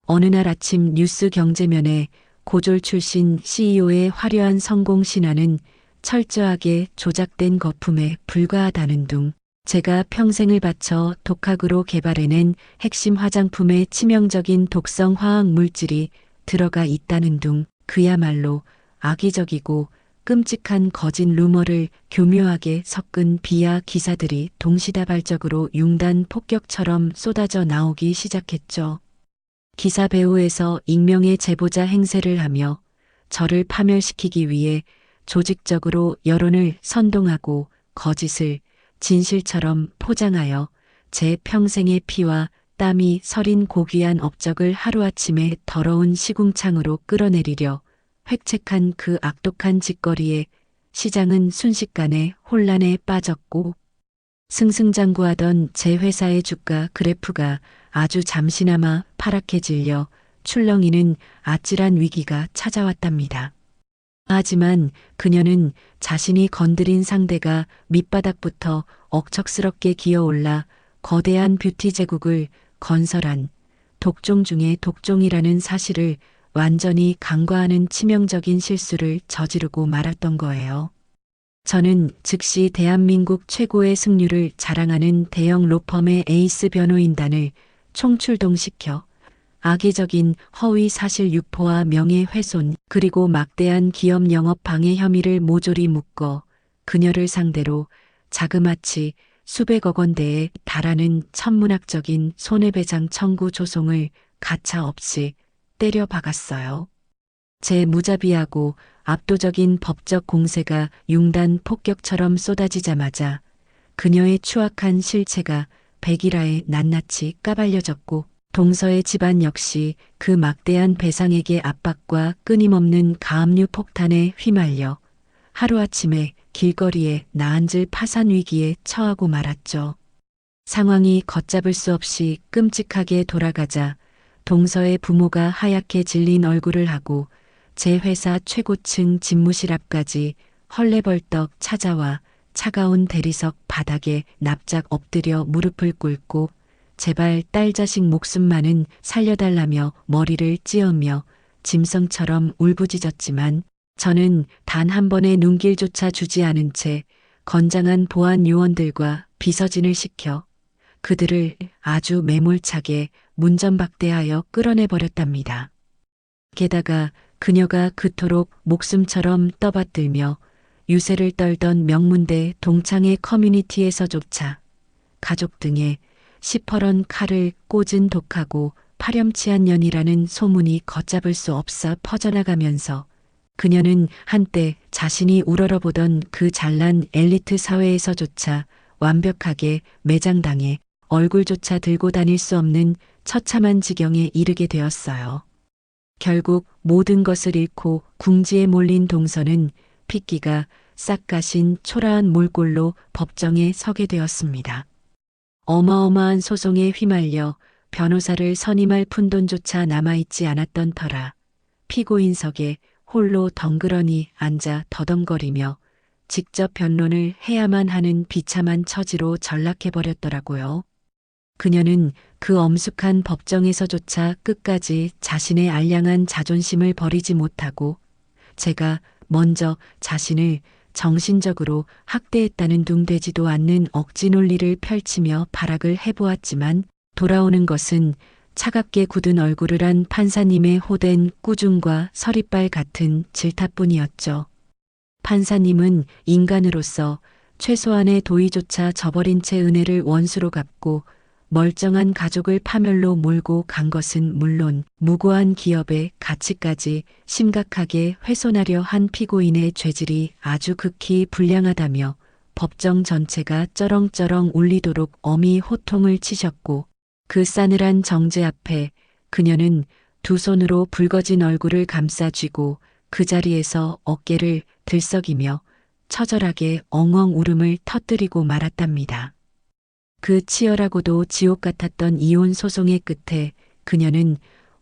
어느 날 아침 뉴스 경제면에 고졸 출신 CEO의 화려한 성공 신화는 철저하게 조작된 거품에 불과하다는 둥, 제가 평생을 바쳐 독학으로 개발해낸 핵심 화장품의 치명적인 독성 화학 물질이 들어가 있다는 둥, 그야말로 악의적이고 끔찍한 거짓 루머를 교묘하게 섞은 비하 기사들이 동시다발적으로 융단 폭격처럼 쏟아져 나오기 시작했죠. 기사 배우에서 익명의 제보자 행세를 하며 저를 파멸시키기 위해 조직적으로 여론을 선동하고 거짓을 진실처럼 포장하여 제 평생의 피와 땀이 서린 고귀한 업적을 하루아침에 더러운 시궁창으로 끌어내리려 획책한 그 악독한 짓거리에 시장은 순식간에 혼란에 빠졌고 승승장구하던 제 회사의 주가 그래프가 아주 잠시나마 파랗게 질려 출렁이는 아찔한 위기가 찾아왔답니다. 하지만 그녀는 자신이 건드린 상대가 밑바닥부터 억척스럽게 기어올라 거대한 뷰티 제국을 건설한 독종 중의 독종이라는 사실을 완전히 간과하는 치명적인 실수를 저지르고 말았던 거예요. 저는 즉시 대한민국 최고의 승률을 자랑하는 대형 로펌의 에이스 변호인단을 총출동시켜 악의적인 허위 사실 유포와 명예훼손 그리고 막대한 기업 영업 방해 혐의를 모조리 묶어 그녀를 상대로 자그마치 수백억 원대에 달하는 천문학적인 손해배상 청구 조송을 가차없이 때려박았어요. 제 무자비하고 압도적인 법적 공세가 융단 폭격처럼 쏟아지자마자 그녀의 추악한 실체가 백일하에 낱낱이 까발려졌고 동서의 집안 역시 그 막대한 배상액의 압박과 끊임없는 가압류 폭탄에 휘말려 하루아침에 길거리에 나앉을 파산 위기에 처하고 말았죠. 상황이 걷잡을 수 없이 끔찍하게 돌아가자 동서의 부모가 하얗게 질린 얼굴을 하고 제 회사 최고층 집무실 앞까지 헐레벌떡 찾아와 차가운 대리석 바닥에 납작 엎드려 무릎을 꿇고 제발 딸 자식 목숨만은 살려달라며 머리를 찧으며 짐승처럼 울부짖었지만 저는 단 한 번의 눈길조차 주지 않은 채 건장한 보안 요원들과 비서진을 시켜 그들을 아주 매몰차게 문전박대하여 끌어내버렸답니다. 게다가 그녀가 그토록 목숨처럼 떠받들며 유세를 떨던 명문대 동창회 커뮤니티에서조차 가족 등에 시퍼런 칼을 꽂은 독하고 파렴치한 년이라는 소문이 걷잡을 수 없어 퍼져나가면서 그녀는 한때 자신이 우러러보던 그 잘난 엘리트 사회에서조차 완벽하게 매장당해 얼굴조차 들고 다닐 수 없는 처참한 지경에 이르게 되었어요. 결국 모든 것을 잃고 궁지에 몰린 동서는 핏기가 싹 가신 초라한 몰골로 법정에 서게 되었습니다. 어마어마한 소송에 휘말려 변호사를 선임할 푼돈조차 남아있지 않았던 터라 피고인석에 홀로 덩그러니 앉아 더덩거리며 직접 변론을 해야만 하는 비참한 처지로 전락해버렸더라고요. 그녀는 그 엄숙한 법정에서조차 끝까지 자신의 알량한 자존심을 버리지 못하고 제가 먼저 자신을 정신적으로 학대했다는 둥되지도 않는 억지 논리를 펼치며 발악을 해보았지만 돌아오는 것은 차갑게 굳은 얼굴을 한 판사님의 호된 꾸중과 서리빨 같은 질타뿐이었죠. 판사님은 인간으로서 최소한의 도의조차 저버린 채 은혜를 원수로 갚고 멀쩡한 가족을 파멸로 몰고 간 것은 물론 무고한 기업의 가치까지 심각하게 훼손하려 한 피고인의 죄질이 아주 극히 불량하다며 법정 전체가 쩌렁쩌렁 울리도록 엄히 호통을 치셨고 그 싸늘한 정죄 앞에 그녀는 두 손으로 붉어진 얼굴을 감싸 쥐고 그 자리에서 어깨를 들썩이며 처절하게 엉엉 울음을 터뜨리고 말았답니다. 그 치열하고도 지옥 같았던 이혼 소송의 끝에 그녀는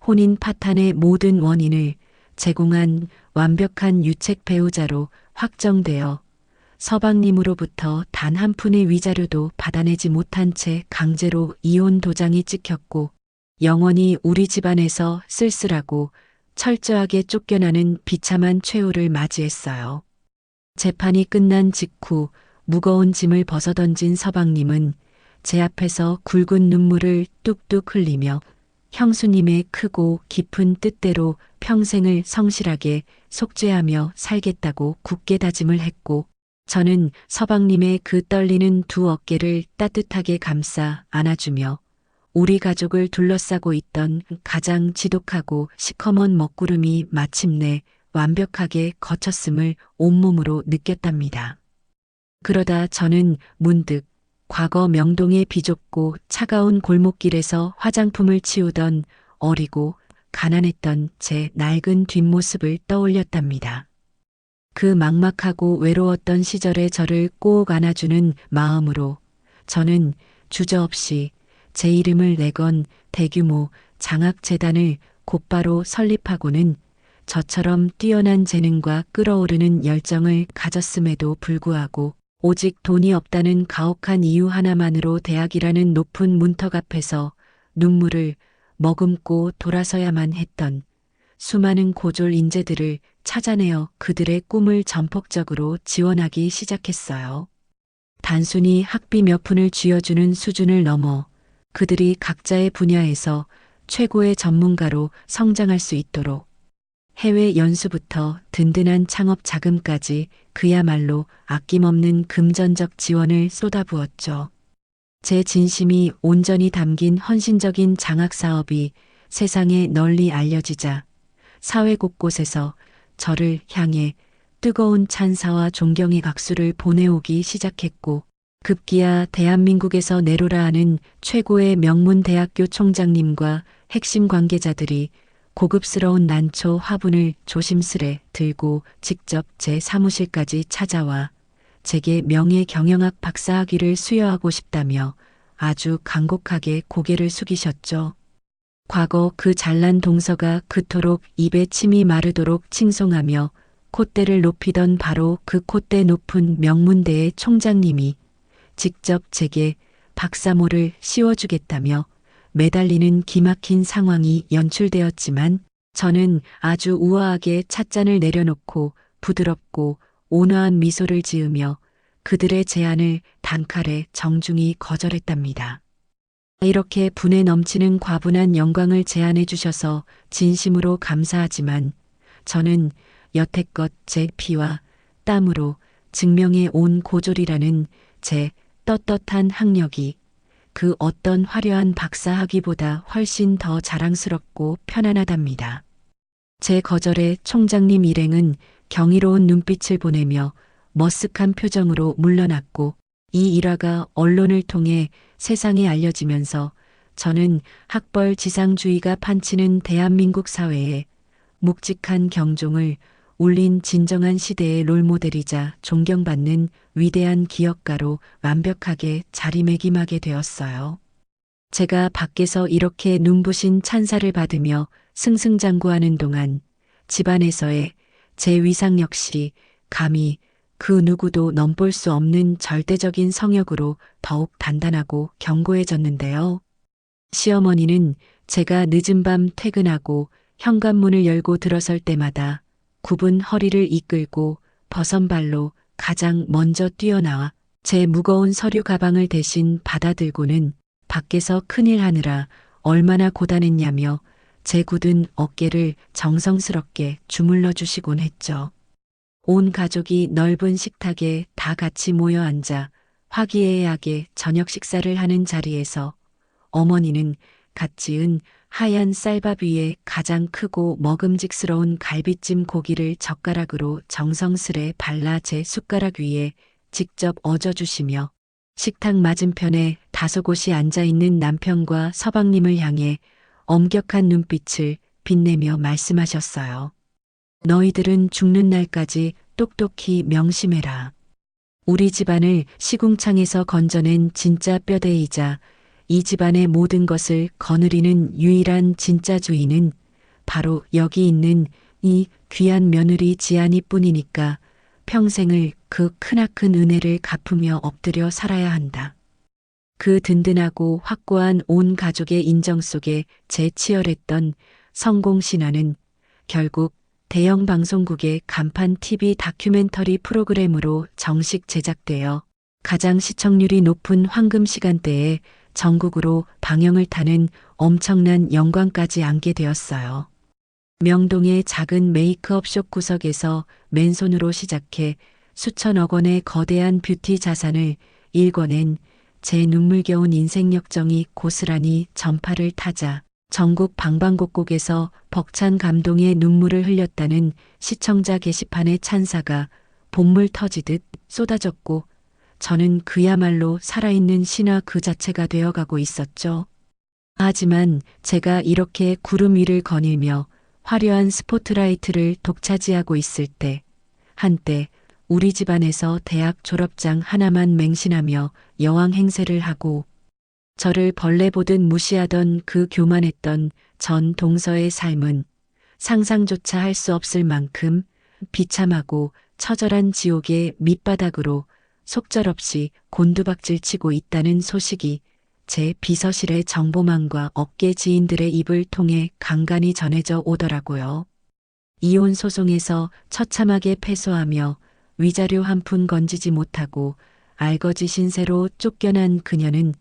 혼인 파탄의 모든 원인을 제공한 완벽한 유책 배우자로 확정되어 서방님으로부터 단 한 푼의 위자료도 받아내지 못한 채 강제로 이혼 도장이 찍혔고 영원히 우리 집안에서 쓸쓸하고 철저하게 쫓겨나는 비참한 최후를 맞이했어요. 재판이 끝난 직후 무거운 짐을 벗어던진 서방님은 제 앞에서 굵은 눈물을 뚝뚝 흘리며 형수님의 크고 깊은 뜻대로 평생을 성실하게 속죄하며 살겠다고 굳게 다짐을 했고, 저는 서방님의 그 떨리는 두 어깨를 따뜻하게 감싸 안아주며 우리 가족을 둘러싸고 있던 가장 지독하고 시커먼 먹구름이 마침내 완벽하게 거쳤음을 온몸으로 느꼈답니다. 그러다 저는 문득 과거 명동의 비좁고 차가운 골목길에서 화장품을 치우던 어리고 가난했던 제 낡은 뒷모습을 떠올렸답니다. 그 막막하고 외로웠던 시절에 저를 꼭 안아주는 마음으로 저는 주저없이 제 이름을 내건 대규모 장학재단을 곧바로 설립하고는 저처럼 뛰어난 재능과 끓어오르는 열정을 가졌음에도 불구하고 오직 돈이 없다는 가혹한 이유 하나만으로 대학이라는 높은 문턱 앞에서 눈물을 머금고 돌아서야만 했던 수많은 고졸 인재들을 찾아내어 그들의 꿈을 전폭적으로 지원하기 시작했어요. 단순히 학비 몇 푼을 쥐어주는 수준을 넘어 그들이 각자의 분야에서 최고의 전문가로 성장할 수 있도록 해외 연수부터 든든한 창업 자금까지 그야말로 아낌없는 금전적 지원을 쏟아부었죠. 제 진심이 온전히 담긴 헌신적인 장학 사업이 세상에 널리 알려지자 사회 곳곳에서 저를 향해 뜨거운 찬사와 존경의 박수를 보내오기 시작했고, 급기야 대한민국에서 내로라 하는 최고의 명문 대학교 총장님과 핵심 관계자들이 고급스러운 난초 화분을 조심스레 들고 직접 제 사무실까지 찾아와 제게 명예 경영학 박사학위를 수여하고 싶다며 아주 간곡하게 고개를 숙이셨죠. 과거 그 잘난 동서가 그토록 입에 침이 마르도록 칭송하며 콧대를 높이던 바로 그 콧대 높은 명문대의 총장님이 직접 제게 박사모를 씌워주겠다며 매달리는 기막힌 상황이 연출되었지만 저는 아주 우아하게 찻잔을 내려놓고 부드럽고 온화한 미소를 지으며 그들의 제안을 단칼에 정중히 거절했답니다. 이렇게 분에 넘치는 과분한 영광을 제안해 주셔서 진심으로 감사하지만 저는 여태껏 제 피와 땀으로 증명해 온 고졸이라는 제 떳떳한 학력이 그 어떤 화려한 박사학위보다 훨씬 더 자랑스럽고 편안하답니다. 제 거절에 총장님 일행은 경이로운 눈빛을 보내며 머쓱한 표정으로 물러났고, 이 일화가 언론을 통해 세상에 알려지면서 저는 학벌 지상주의가 판치는 대한민국 사회에 묵직한 경종을 울린 진정한 시대의 롤모델이자 존경받는 위대한 기업가로 완벽하게 자리매김하게 되었어요. 제가 밖에서 이렇게 눈부신 찬사를 받으며 승승장구하는 동안 집안에서의 제 위상 역시 감히 그 누구도 넘볼 수 없는 절대적인 성역으로 더욱 단단하고 견고해졌는데요. 시어머니는 제가 늦은 밤 퇴근하고 현관문을 열고 들어설 때마다 굽은 허리를 이끌고 버선발로 가장 먼저 뛰어나와 제 무거운 서류 가방을 대신 받아들고는 밖에서 큰일 하느라 얼마나 고단했냐며 제 굳은 어깨를 정성스럽게 주물러 주시곤 했죠. 온 가족이 넓은 식탁에 다 같이 모여 앉아 화기애애하게 저녁 식사를 하는 자리에서 어머니는 갓 지은 하얀 쌀밥 위에 가장 크고 먹음직스러운 갈비찜 고기를 젓가락으로 정성스레 발라 제 숟가락 위에 직접 얹어주시며 식탁 맞은편에 다소곳이 앉아있는 남편과 서방님을 향해 엄격한 눈빛을 빛내며 말씀하셨어요. 너희들은 죽는 날까지 똑똑히 명심해라. 우리 집안을 시궁창에서 건져낸 진짜 뼈대이자 이 집안의 모든 것을 거느리는 유일한 진짜 주인은 바로 여기 있는 이 귀한 며느리 지안이 뿐이니까 평생을 그 크나큰 은혜를 갚으며 엎드려 살아야 한다. 그 든든하고 확고한 온 가족의 인정 속에 제 치열했던 성공 신화는 결국 대형 방송국의 간판 TV 다큐멘터리 프로그램으로 정식 제작되어 가장 시청률이 높은 황금 시간대에 전국으로 방영을 타는 엄청난 영광까지 안게 되었어요. 명동의 작은 메이크업숍 구석에서 맨손으로 시작해 수천억 원의 거대한 뷰티 자산을 일궈낸 제 눈물겨운 인생 역정이 고스란히 전파를 타자 전국 방방곡곡에서 벅찬 감동의 눈물을 흘렸다는 시청자 게시판의 찬사가 본물 터지듯 쏟아졌고 저는 그야말로 살아있는 신화 그 자체가 되어가고 있었죠. 하지만 제가 이렇게 구름 위를 거닐며 화려한 스포트라이트를 독차지하고 있을 때 한때 우리 집안에서 대학 졸업장 하나만 맹신하며 여왕 행세를 하고 저를 벌레 보듯 무시하던 그 교만했던 전 동서의 삶은 상상조차 할 수 없을 만큼 비참하고 처절한 지옥의 밑바닥으로 속절없이 곤두박질치고 있다는 소식이 제 비서실의 정보망과 업계 지인들의 입을 통해 간간히 전해져 오더라고요. 이혼 소송에서 처참하게 패소하며 위자료 한 푼 건지지 못하고 알거지 신세로 쫓겨난 그녀는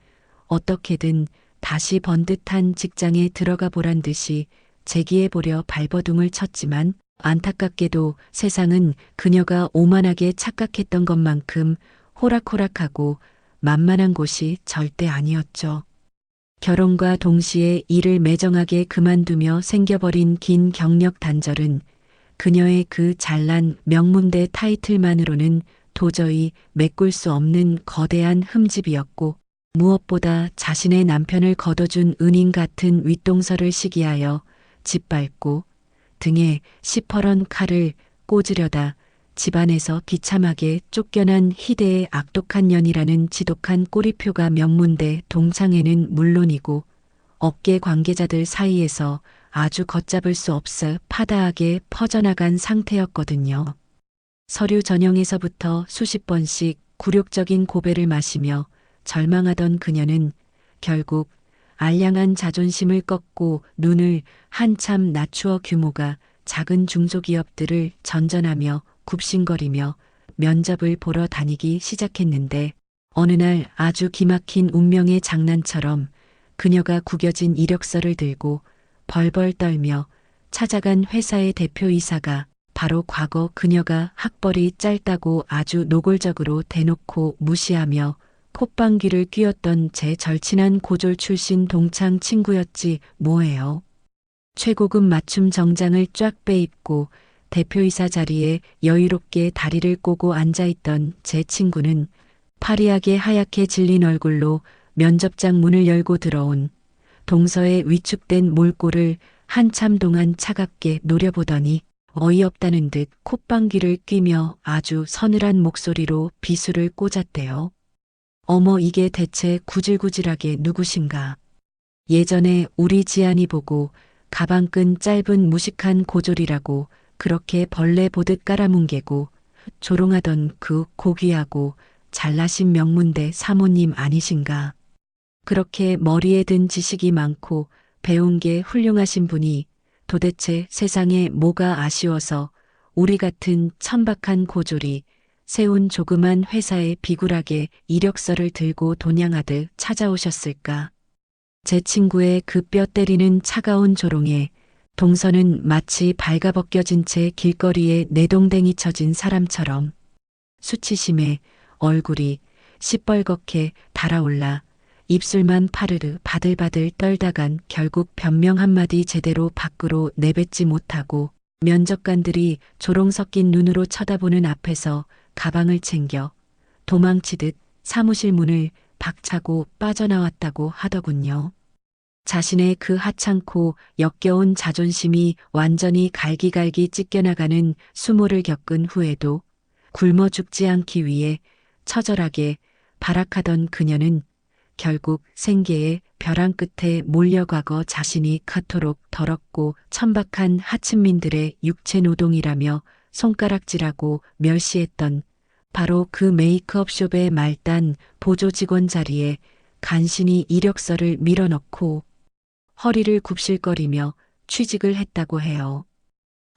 어떻게든 다시 번듯한 직장에 들어가 보란 듯이 재기해 보려 발버둥을 쳤지만 안타깝게도 세상은 그녀가 오만하게 착각했던 것만큼 호락호락하고 만만한 곳이 절대 아니었죠. 결혼과 동시에 일을 매정하게 그만두며 생겨버린 긴 경력 단절은 그녀의 그 잘난 명문대 타이틀만으로는 도저히 메꿀 수 없는 거대한 흠집이었고 무엇보다 자신의 남편을 거둬준 은인 같은 윗동서를 시기하여 짓밟고 등에 시퍼런 칼을 꽂으려다 집안에서 비참하게 쫓겨난 희대의 악독한 년이라는 지독한 꼬리표가 명문대 동창회는 물론이고 업계 관계자들 사이에서 아주 걷잡을 수 없어 파다하게 퍼져나간 상태였거든요. 서류 전형에서부터 수십 번씩 굴욕적인 고배를 마시며 절망하던 그녀는 결국 알량한 자존심을 꺾고 눈을 한참 낮추어 규모가 작은 중소기업들을 전전하며 굽신거리며 면접을 보러 다니기 시작했는데 어느 날 아주 기막힌 운명의 장난처럼 그녀가 구겨진 이력서를 들고 벌벌 떨며 찾아간 회사의 대표이사가 바로 과거 그녀가 학벌이 짧다고 아주 노골적으로 대놓고 무시하며 콧방귀를 뀌었던 제 절친한 고졸 출신 동창 친구였지 뭐예요. 최고급 맞춤 정장을 쫙 빼입고 대표이사 자리에 여유롭게 다리를 꼬고 앉아있던 제 친구는 파리하게 하얗게 질린 얼굴로 면접장 문을 열고 들어온 동서의 위축된 몰골을 한참 동안 차갑게 노려보더니 어이없다는 듯 콧방귀를 뀌며 아주 서늘한 목소리로 비수를 꽂았대요. 어머 이게 대체 구질구질하게 누구신가. 예전에 우리 지안이 보고 가방끈 짧은 무식한 고졸이라고 그렇게 벌레 보듯 깔아뭉개고 조롱하던 그 고귀하고 잘나신 명문대 사모님 아니신가. 그렇게 머리에 든 지식이 많고 배운 게 훌륭하신 분이 도대체 세상에 뭐가 아쉬워서 우리 같은 천박한 고졸이 세운 조그만 회사에 비굴하게 이력서를 들고 도냥하듯 찾아오셨을까. 제 친구의 그 뼈 때리는 차가운 조롱에 동서는 마치 발가벗겨진 채 길거리에 내동댕이 쳐진 사람처럼 수치심에 얼굴이 시뻘겋게 달아올라 입술만 파르르 바들바들 떨다간 결국 변명 한마디 제대로 밖으로 내뱉지 못하고 면접관들이 조롱 섞인 눈으로 쳐다보는 앞에서 가방을 챙겨 도망치듯 사무실 문을 박차고 빠져나왔다고 하더군요. 자신의 그 하찮고 역겨운 자존심이 완전히 갈기갈기 찢겨나가는 수모를 겪은 후에도 굶어 죽지 않기 위해 처절하게 발악하던 그녀는 결국 생계의 벼랑 끝에 몰려가고 자신이 그토록 더럽고 천박한 하층민들의 육체 노동이라며 손가락질하고 멸시했던 바로 그 메이크업숍의 말단 보조 직원 자리에 간신히 이력서를 밀어넣고 허리를 굽실거리며 취직을 했다고 해요.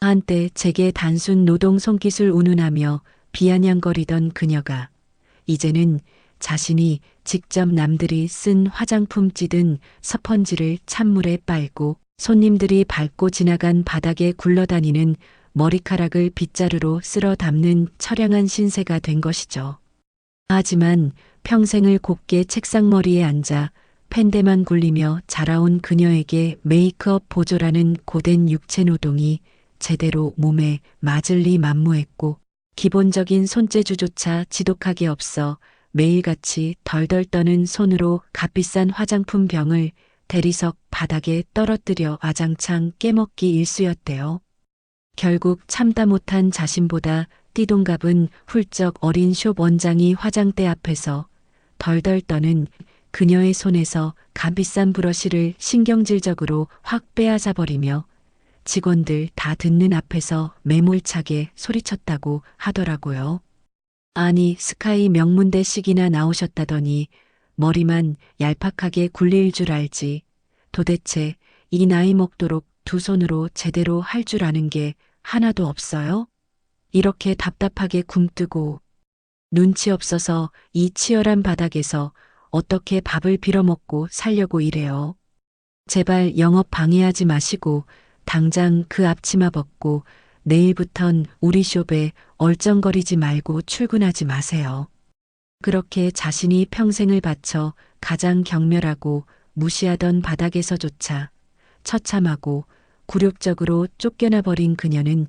한때 제게 단순 노동 손기술 운운하며 비아냥거리던 그녀가 이제는 자신이 직접 남들이 쓴 화장품 찌든 스펀지를 찬물에 빨고 손님들이 밟고 지나간 바닥에 굴러다니는 머리카락을 빗자루로 쓸어 담는 처량한 신세가 된 것이죠. 하지만 평생을 곱게 책상머리에 앉아 펜대만 굴리며 자라온 그녀에게 메이크업 보조라는 고된 육체 노동이 제대로 몸에 맞을 리 만무했고 기본적인 손재주조차 지독하게 없어 매일같이 덜덜 떠는 손으로 값비싼 화장품 병을 대리석 바닥에 떨어뜨려 아장창 깨먹기 일쑤였대요. 결국 참다 못한 자신보다 띠동갑은 훌쩍 어린 숍 원장이 화장대 앞에서 덜덜 떠는 그녀의 손에서 값비싼 브러쉬를 신경질적으로 확 빼앗아 버리며 직원들 다 듣는 앞에서 매몰차게 소리쳤다고 하더라고요. 아니, 스카이 명문대식이나 나오셨다더니 머리만 얄팍하게 굴릴 줄 알지. 도대체 이 나이 먹도록 두 손으로 제대로 할 줄 아는 게 하나도 없어요? 이렇게 답답하게 굼뜨고 눈치 없어서 이 치열한 바닥에서 어떻게 밥을 빌어먹고 살려고 이래요. 제발 영업 방해하지 마시고 당장 그 앞치마 벗고 내일부턴 우리 숍에 얼쩡거리지 말고 출근하지 마세요. 그렇게 자신이 평생을 바쳐 가장 경멸하고 무시하던 바닥에서조차 처참하고 굴욕적으로 쫓겨나 버린 그녀는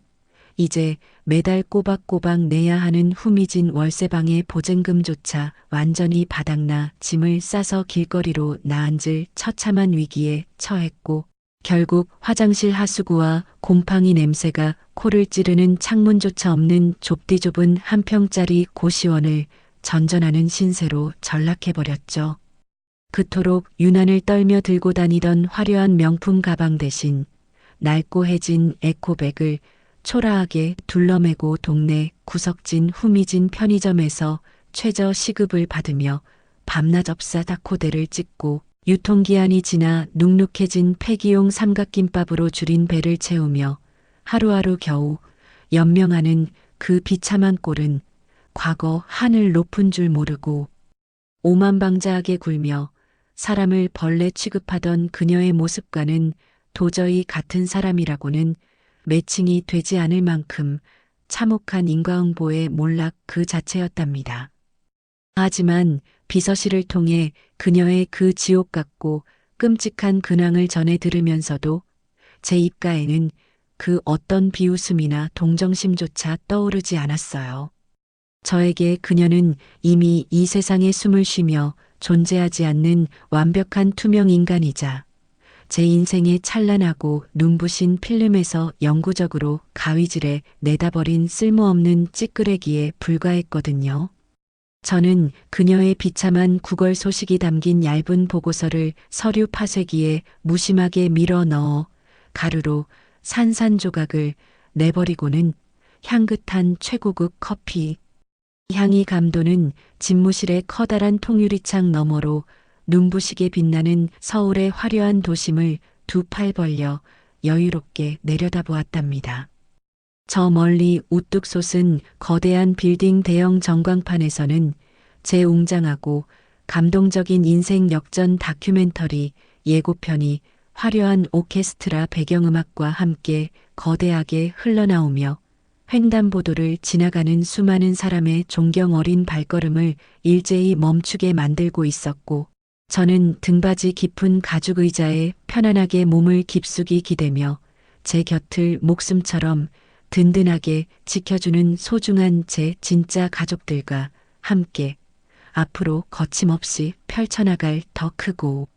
이제 매달 꼬박꼬박 내야 하는 후미진 월세방의 보증금조차 완전히 바닥나 짐을 싸서 길거리로 나앉을 처참한 위기에 처했고 결국 화장실 하수구와 곰팡이 냄새가 코를 찌르는 창문조차 없는 좁디좁은 한 평짜리 고시원을 전전하는 신세로 전락해버렸죠. 그토록 유난을 떨며 들고 다니던 화려한 명품 가방 대신 낡고해진 에코백을 초라하게 둘러매고 동네 구석진 후미진 편의점에서 최저 시급을 받으며 밤낮 없사 다코대를 찍고 유통기한이 지나 눅눅해진 폐기용 삼각김밥으로 줄인 배를 채우며 하루하루 겨우 연명하는 그 비참한 꼴은 과거 하늘 높은 줄 모르고 오만방자하게 굴며 사람을 벌레 취급하던 그녀의 모습과는 도저히 같은 사람이라고는 매칭이 되지 않을 만큼 참혹한 인과응보의 몰락 그 자체였답니다. 하지만 비서실을 통해 그녀의 그 지옥 같고 끔찍한 근황을 전해 들으면서도 제 입가에는 그 어떤 비웃음이나 동정심조차 떠오르지 않았어요. 저에게 그녀는 이미 이 세상에 숨을 쉬며 존재하지 않는 완벽한 투명 인간이자 제 인생의 찬란하고 눈부신 필름에서 영구적으로 가위질에 내다버린 쓸모없는 찌끄레기에 불과했거든요. 저는 그녀의 비참한 구걸 소식이 담긴 얇은 보고서를 서류 파쇄기에 무심하게 밀어 넣어 가루로 산산조각을 내버리고는 향긋한 최고급 커피 향이 감도는 집무실의 커다란 통유리창 너머로 눈부시게 빛나는 서울의 화려한 도심을 두 팔 벌려 여유롭게 내려다보았답니다. 저 멀리 우뚝 솟은 거대한 빌딩 대형 전광판에서는 제 웅장하고 감동적인 인생 역전 다큐멘터리 예고편이 화려한 오케스트라 배경음악과 함께 거대하게 흘러나오며 횡단보도를 지나가는 수많은 사람의 존경 어린 발걸음을 일제히 멈추게 만들고 있었고 저는 등받이 깊은 가죽 의자에 편안하게 몸을 깊숙이 기대며 제 곁을 목숨처럼 든든하게 지켜주는 소중한 제 진짜 가족들과 함께 앞으로 거침없이 펼쳐나갈 더 크고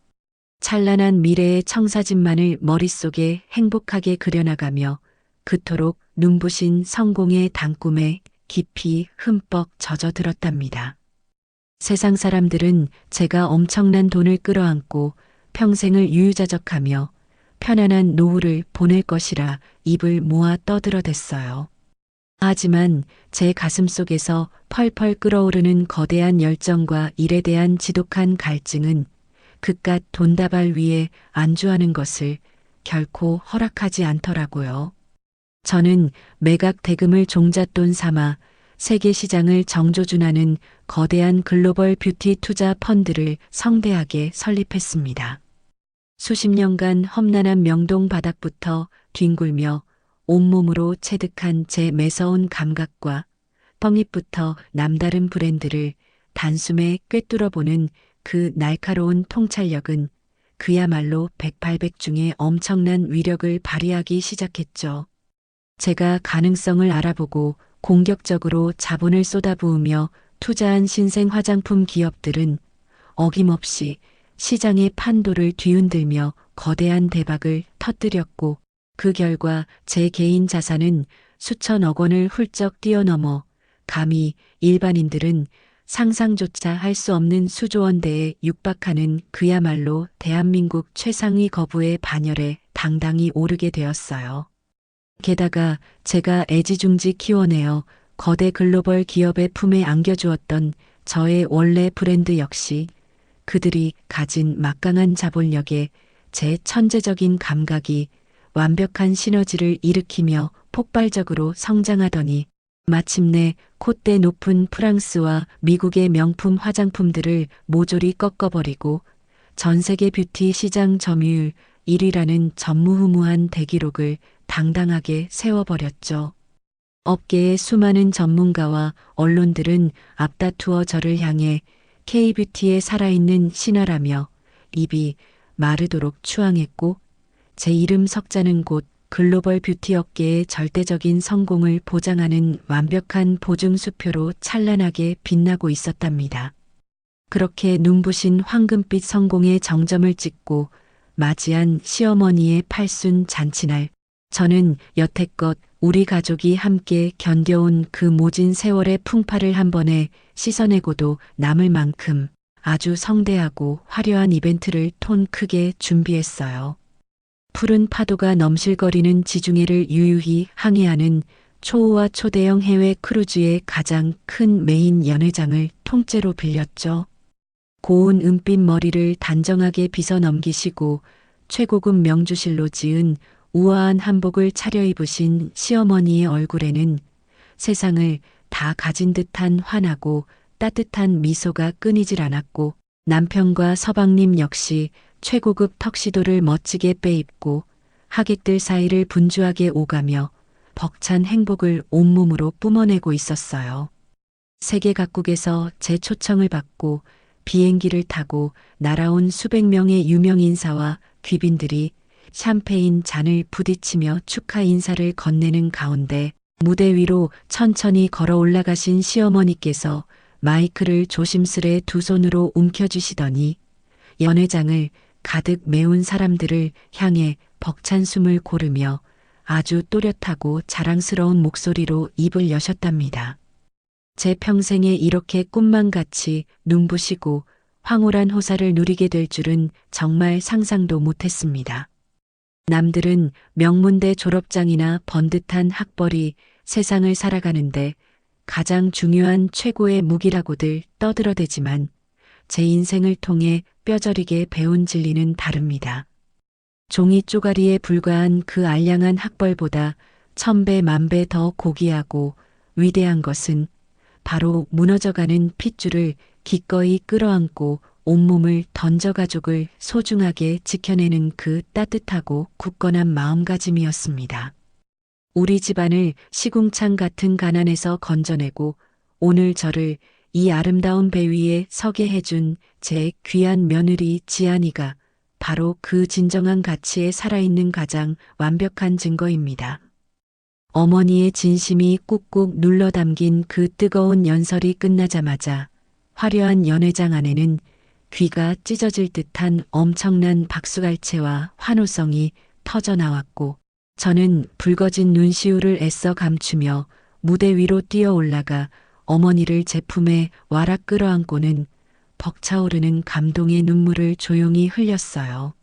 찬란한 미래의 청사진만을 머릿속에 행복하게 그려나가며 그토록 눈부신 성공의 단꿈에 깊이 흠뻑 젖어들었답니다. 세상 사람들은 제가 엄청난 돈을 끌어안고 평생을 유유자적하며 편안한 노후를 보낼 것이라 입을 모아 떠들어댔어요. 하지만 제 가슴속에서 펄펄 끓어오르는 거대한 열정과 일에 대한 지독한 갈증은 그깟 돈다발 위에 안주하는 것을 결코 허락하지 않더라고요. 저는 매각 대금을 종잣돈 삼아 세계 시장을 정조준하는 거대한 글로벌 뷰티 투자 펀드를 성대하게 설립했습니다. 수십 년간 험난한 명동 바닥부터 뒹굴며 온몸으로 체득한 제 매서운 감각과 떡잎부터 남다른 브랜드를 단숨에 꿰뚫어보는 그 날카로운 통찰력은 그야말로 백발백중의 엄청난 위력을 발휘하기 시작했죠. 제가 가능성을 알아보고 공격적으로 자본을 쏟아부으며 투자한 신생 화장품 기업들은 어김없이 시장의 판도를 뒤흔들며 거대한 대박을 터뜨렸고 그 결과 제 개인 자산은 수천억 원을 훌쩍 뛰어넘어 감히 일반인들은 상상조차 할 수 없는 수조원대에 육박하는 그야말로 대한민국 최상위 거부의 반열에 당당히 오르게 되었어요. 게다가 제가 애지중지 키워내어 거대 글로벌 기업의 품에 안겨주었던 저의 원래 브랜드 역시 그들이 가진 막강한 자본력에 제 천재적인 감각이 완벽한 시너지를 일으키며 폭발적으로 성장하더니 마침내 콧대 높은 프랑스와 미국의 명품 화장품들을 모조리 꺾어버리고 전 세계 뷰티 시장 점유율 1위라는 전무후무한 대기록을 당당하게 세워버렸죠. 업계의 수많은 전문가와 언론들은 앞다투어 저를 향해 K뷰티의 살아있는 신화라며 입이 마르도록 추앙했고 제 이름 석자는 곧 글로벌 뷰티 업계의 절대적인 성공을 보장하는 완벽한 보증수표로 찬란하게 빛나고 있었답니다. 그렇게 눈부신 황금빛 성공의 정점을 찍고 맞이한 시어머니의 팔순 잔치날, 저는 여태껏 우리 가족이 함께 견뎌온 그 모진 세월의 풍파를 한 번에 씻어내고도 남을 만큼 아주 성대하고 화려한 이벤트를 톤 크게 준비했어요. 푸른 파도가 넘실거리는 지중해를 유유히 항해하는 초호화 초대형 해외 크루즈의 가장 큰 메인 연회장을 통째로 빌렸죠. 고운 은빛 머리를 단정하게 빗어 넘기시고 최고급 명주실로 지은 우아한 한복을 차려입으신 시어머니의 얼굴에는 세상을 다 가진 듯한 환하고 따뜻한 미소가 끊이질 않았고 남편과 서방님 역시 최고급 턱시도를 멋지게 빼입고 하객들 사이를 분주하게 오가며 벅찬 행복을 온몸으로 뿜어내고 있었어요. 세계 각국에서 제 초청을 받고 비행기를 타고 날아온 수백 명의 유명 인사와 귀빈들이 샴페인 잔을 부딪히며 축하 인사를 건네는 가운데 무대 위로 천천히 걸어 올라가신 시어머니께서 마이크를 조심스레 두 손으로 움켜쥐시더니 연회장을 가득 메운 사람들을 향해 벅찬 숨을 고르며 아주 또렷하고 자랑스러운 목소리로 입을 여셨답니다. 제 평생에 이렇게 꿈만같이 눈부시고 황홀한 호사를 누리게 될 줄은 정말 상상도 못했습니다. 남들은 명문대 졸업장이나 번듯한 학벌이 세상을 살아가는데 가장 중요한 최고의 무기라고들 떠들어대지만 제 인생을 통해 뼈저리게 배운 진리는 다릅니다. 종이 쪼가리에 불과한 그 알량한 학벌보다 1000배 만배 더 고귀하고 위대한 것은 바로 무너져가는 핏줄을 기꺼이 끌어안고 온몸을 던져 가족을 소중하게 지켜내는 그 따뜻하고 굳건한 마음가짐이었습니다. 우리 집안을 시궁창 같은 가난에서 건져내고 오늘 저를 이 아름다운 배 위에 서게 해준 제 귀한 며느리 지안이가 바로 그 진정한 가치에 살아있는 가장 완벽한 증거입니다. 어머니의 진심이 꾹꾹 눌러 담긴 그 뜨거운 연설이 끝나자마자 화려한 연회장 안에는 귀가 찢어질 듯한 엄청난 박수갈채와 환호성이 터져 나왔고 저는 붉어진 눈시울을 애써 감추며 무대 위로 뛰어 올라가 어머니를 제 품에 와락 끌어안고는 벅차오르는 감동의 눈물을 조용히 흘렸어요.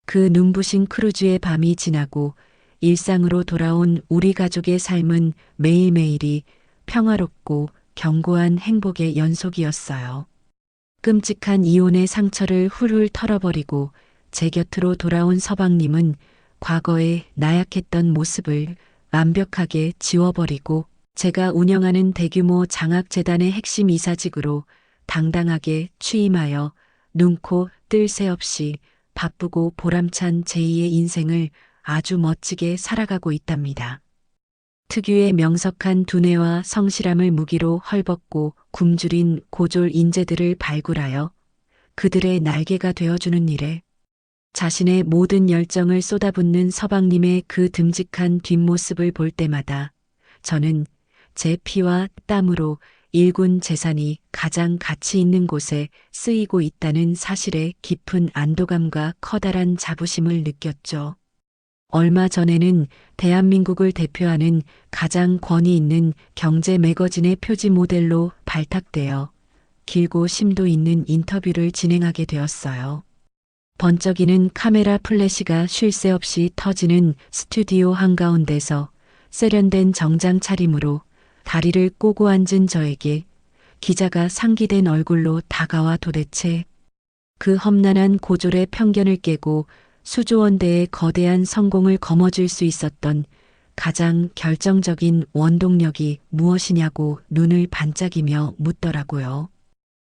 그 눈부신 크루즈의 밤이 지나고 일상으로 돌아온 우리 가족의 삶은 매일매일이 평화롭고 견고한 행복의 연속이었어요. 끔찍한 이혼의 상처를 훌훌 털어버리고 제 곁으로 돌아온 서방님은 과거의 나약했던 모습을 완벽하게 지워버리고 제가 운영하는 대규모 장학재단의 핵심 이사직으로 당당하게 취임하여 눈코 뜰 새 없이 바쁘고 보람찬 제2의 인생을 아주 멋지게 살아가고 있답니다. 특유의 명석한 두뇌와 성실함을 무기로 헐벗고 굶주린 고졸 인재들을 발굴하여 그들의 날개가 되어주는 일에 자신의 모든 열정을 쏟아붓는 서방님의 그 듬직한 뒷모습을 볼 때마다 저는 제 피와 땀으로 일군 재산이 가장 가치 있는 곳에 쓰이고 있다는 사실에 깊은 안도감과 커다란 자부심을 느꼈죠. 얼마 전에는 대한민국을 대표하는 가장 권위 있는 경제 매거진의 표지 모델로 발탁되어 길고 심도 있는 인터뷰를 진행하게 되었어요. 번쩍이는 카메라 플래시가 쉴 새 없이 터지는 스튜디오 한가운데서 세련된 정장 차림으로 다리를 꼬고 앉은 저에게 기자가 상기된 얼굴로 다가와 도대체 그 험난한 고졸의 편견을 깨고 수조원대의 거대한 성공을 거머쥘 수 있었던 가장 결정적인 원동력이 무엇이냐고 눈을 반짝이며 묻더라고요.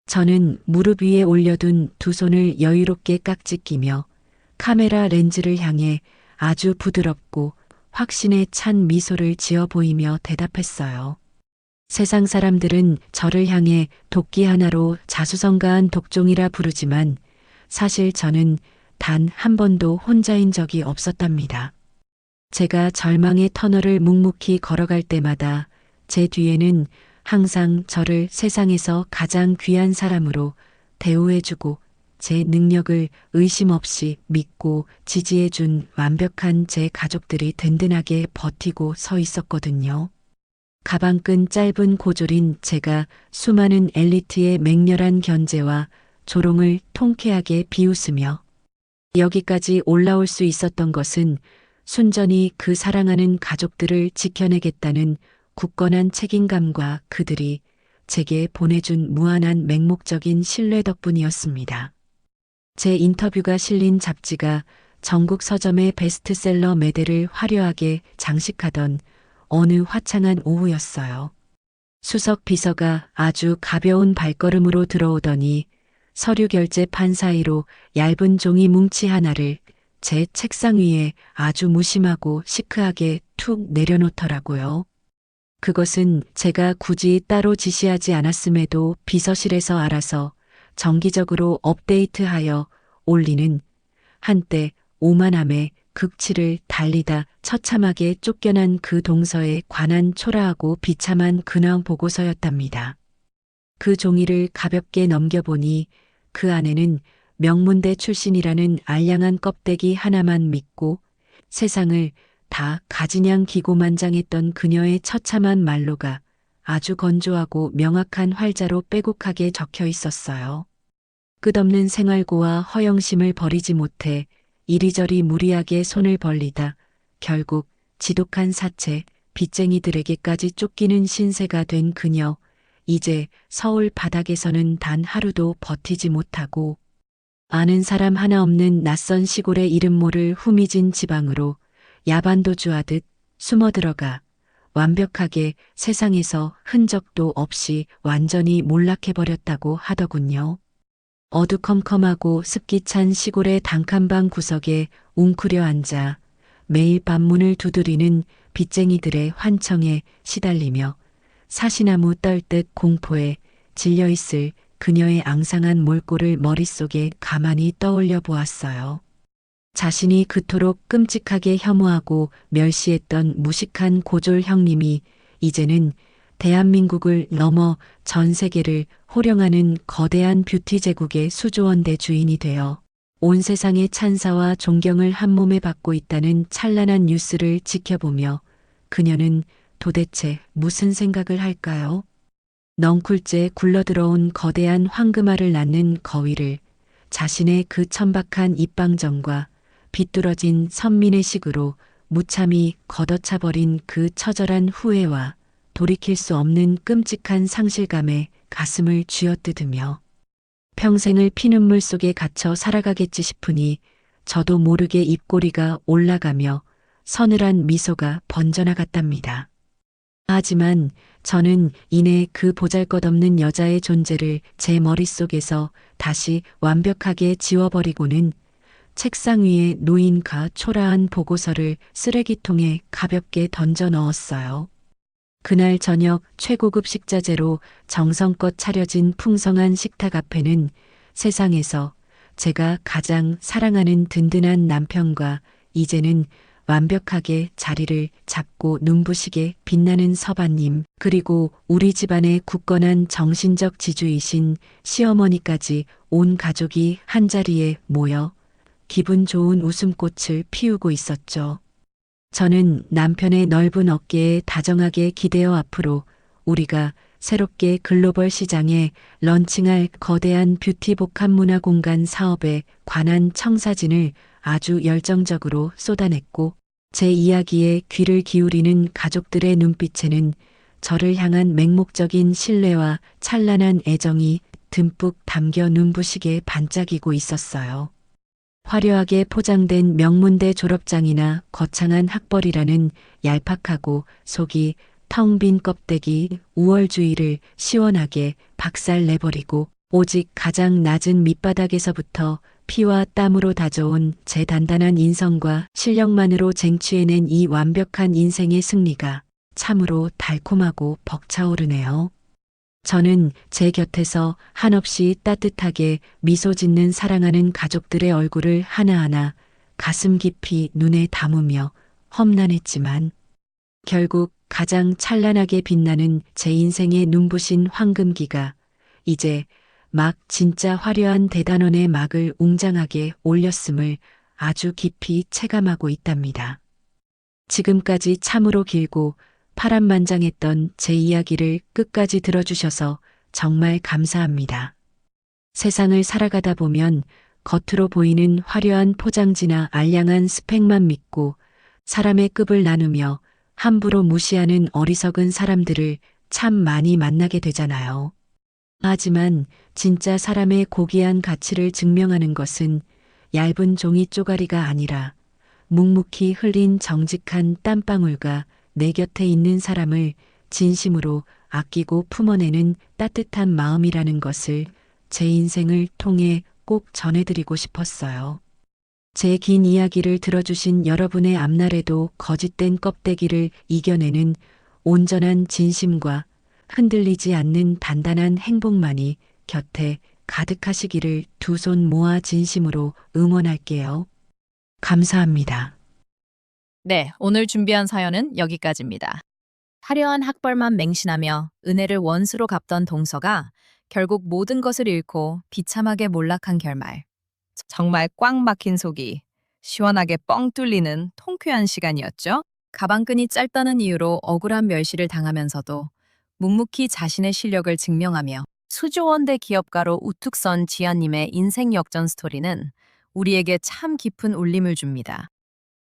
저는 무릎 위에 올려둔 두 손을 여유롭게 깍지 끼며 카메라 렌즈를 향해 아주 부드럽고 확신에 찬 미소를 지어 보이며 대답했어요. 세상 사람들은 저를 향해 도끼 하나로 자수성가한 독종이라 부르지만 사실 저는 단 한 번도 혼자인 적이 없었답니다. 제가 절망의 터널을 묵묵히 걸어갈 때마다 제 뒤에는 항상 저를 세상에서 가장 귀한 사람으로 대우해주고 제 능력을 의심 없이 믿고 지지해준 완벽한 제 가족들이 든든하게 버티고 서 있었거든요. 가방끈 짧은 고졸인 제가 수많은 엘리트의 맹렬한 견제와 조롱을 통쾌하게 비웃으며 여기까지 올라올 수 있었던 것은 순전히 그 사랑하는 가족들을 지켜내겠다는 굳건한 책임감과 그들이 제게 보내준 무한한 맹목적인 신뢰 덕분이었습니다. 제 인터뷰가 실린 잡지가 전국 서점의 베스트셀러 매대를 화려하게 장식하던 어느 화창한 오후였어요. 수석 비서가 아주 가벼운 발걸음으로 들어오더니 서류 결제판 사이로 얇은 종이 뭉치 하나를 제 책상 위에 아주 무심하고 시크하게 툭 내려놓더라고요. 그것은 제가 굳이 따로 지시하지 않았음에도 비서실에서 알아서 정기적으로 업데이트하여 올리는 한때 오만함의 극치를 달리다 처참하게 쫓겨난 그 동서에 관한 초라하고 비참한 근황 보고서였답니다. 그 종이를 가볍게 넘겨보니 그 안에는 명문대 출신이라는 알량한 껍데기 하나만 믿고 세상을 다 가지냥 기고만장했던 그녀의 처참한 말로가 아주 건조하고 명확한 활자로 빼곡하게 적혀 있었어요. 끝없는 생활고와 허영심을 버리지 못해 이리저리 무리하게 손을 벌리다 결국 지독한 사채, 빚쟁이들에게까지 쫓기는 신세가 된 그녀, 이제 서울 바닥에서는 단 하루도 버티지 못하고 아는 사람 하나 없는 낯선 시골의 이름 모를 후미진 지방으로 야반도주하듯 숨어들어가 완벽하게 세상에서 흔적도 없이 완전히 몰락해버렸다고 하더군요. 어두컴컴하고 습기 찬 시골의 단칸방 구석에 웅크려 앉아 매일 밤 문을 두드리는 빚쟁이들의 환청에 시달리며 사시나무 떨듯 공포에 질려있을 그녀의 앙상한 몰골을 머릿속에 가만히 떠올려 보았어요. 자신이 그토록 끔찍하게 혐오하고 멸시했던 무식한 고졸 형님이 이제는 대한민국을 넘어 전 세계를 호령하는 거대한 뷰티 제국의 수조원대 주인이 되어 온 세상의 찬사와 존경을 한몸에 받고 있다는 찬란한 뉴스를 지켜보며 그녀는 도대체 무슨 생각을 할까요? 넝쿨째 굴러들어온 거대한 황금알을 낳는 거위를 자신의 그 천박한 입방정과 비뚤어진 선민의식으로 무참히 걷어차버린 그 처절한 후회와 돌이킬 수 없는 끔찍한 상실감에 가슴을 쥐어뜯으며 평생을 피눈물 속에 갇혀 살아가겠지 싶으니 저도 모르게 입꼬리가 올라가며 서늘한 미소가 번져나갔답니다. 하지만 저는 이내 그 보잘것없는 여자의 존재를 제 머릿속에서 다시 완벽하게 지워버리고는 책상 위에 놓인 초라한 보고서를 쓰레기통에 가볍게 던져 넣었어요. 그날 저녁 최고급 식자재로 정성껏 차려진 풍성한 식탁 앞에는 세상에서 제가 가장 사랑하는 든든한 남편과 이제는 완벽하게 자리를 잡고 눈부시게 빛나는 서방님, 그리고 우리 집안의 굳건한 정신적 지주이신 시어머니까지 온 가족이 한자리에 모여 기분 좋은 웃음꽃을 피우고 있었죠. 저는 남편의 넓은 어깨에 다정하게 기대어 앞으로 우리가 새롭게 글로벌 시장에 런칭할 거대한 뷰티 복합 문화 공간 사업에 관한 청사진을 아주 열정적으로 쏟아냈고, 제 이야기에 귀를 기울이는 가족들의 눈빛에는 저를 향한 맹목적인 신뢰와 찬란한 애정이 듬뿍 담겨 눈부시게 반짝이고 있었어요. 화려하게 포장된 명문대 졸업장이나 거창한 학벌이라는 얄팍하고 속이 텅 빈 껍데기 우월주의를 시원하게 박살내버리고 오직 가장 낮은 밑바닥에서부터 피와 땀으로 다져온 제 단단한 인성과 실력만으로 쟁취해낸 이 완벽한 인생의 승리가 참으로 달콤하고 벅차오르네요. 저는 제 곁에서 한없이 따뜻하게 미소 짓는 사랑하는 가족들의 얼굴을 하나하나 가슴 깊이 눈에 담으며 험난했지만 결국 가장 찬란하게 빛나는 제 인생의 눈부신 황금기가 이제 막 진짜 화려한 대단원의 막을 웅장하게 올렸음을 아주 깊이 체감하고 있답니다. 지금까지 참으로 길고 파란만장했던 제 이야기를 끝까지 들어주셔서 정말 감사합니다. 세상을 살아가다 보면 겉으로 보이는 화려한 포장지나 알량한 스펙만 믿고 사람의 급을 나누며 함부로 무시하는 어리석은 사람들을 참 많이 만나게 되잖아요. 하지만 진짜 사람의 고귀한 가치를 증명하는 것은 얇은 종이 쪼가리가 아니라 묵묵히 흘린 정직한 땀방울과 내 곁에 있는 사람을 진심으로 아끼고 품어내는 따뜻한 마음이라는 것을 제 인생을 통해 꼭 전해드리고 싶었어요. 제 긴 이야기를 들어주신 여러분의 앞날에도 거짓된 껍데기를 이겨내는 온전한 진심과 흔들리지 않는 단단한 행복만이 곁에 가득하시기를 두 손 모아 진심으로 응원할게요. 감사합니다. 네, 오늘 준비한 사연은 여기까지입니다. 화려한 학벌만 맹신하며 은혜를 원수로 갚던 동서가 결국 모든 것을 잃고 비참하게 몰락한 결말. 정말 꽉 막힌 속이 시원하게 뻥 뚫리는 통쾌한 시간이었죠. 가방끈이 짧다는 이유로 억울한 멸시를 당하면서도 묵묵히 자신의 실력을 증명하며 수조원대 기업가로 우뚝 선 지아님의 인생 역전 스토리는 우리에게 참 깊은 울림을 줍니다.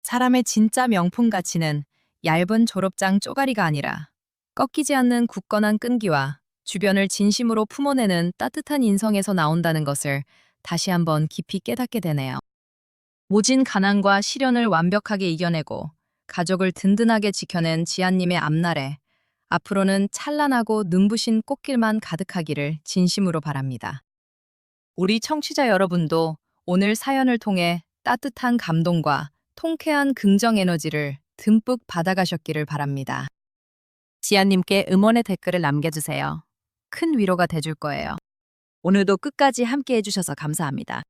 사람의 진짜 명품 가치는 얇은 졸업장 쪼가리가 아니라 꺾이지 않는 굳건한 끈기와 주변을 진심으로 품어내는 따뜻한 인성에서 나온다는 것을 다시 한번 깊이 깨닫게 되네요. 모진 가난과 시련을 완벽하게 이겨내고 가족을 든든하게 지켜낸 지아님의 앞날에 앞으로는 찬란하고 눈부신 꽃길만 가득하기를 진심으로 바랍니다. 우리 청취자 여러분도 오늘 사연을 통해 따뜻한 감동과 통쾌한 긍정 에너지를 듬뿍 받아가셨기를 바랍니다. 지아님께 응원의 댓글을 남겨주세요. 큰 위로가 돼줄 거예요. 오늘도 끝까지 함께 해주셔서 감사합니다.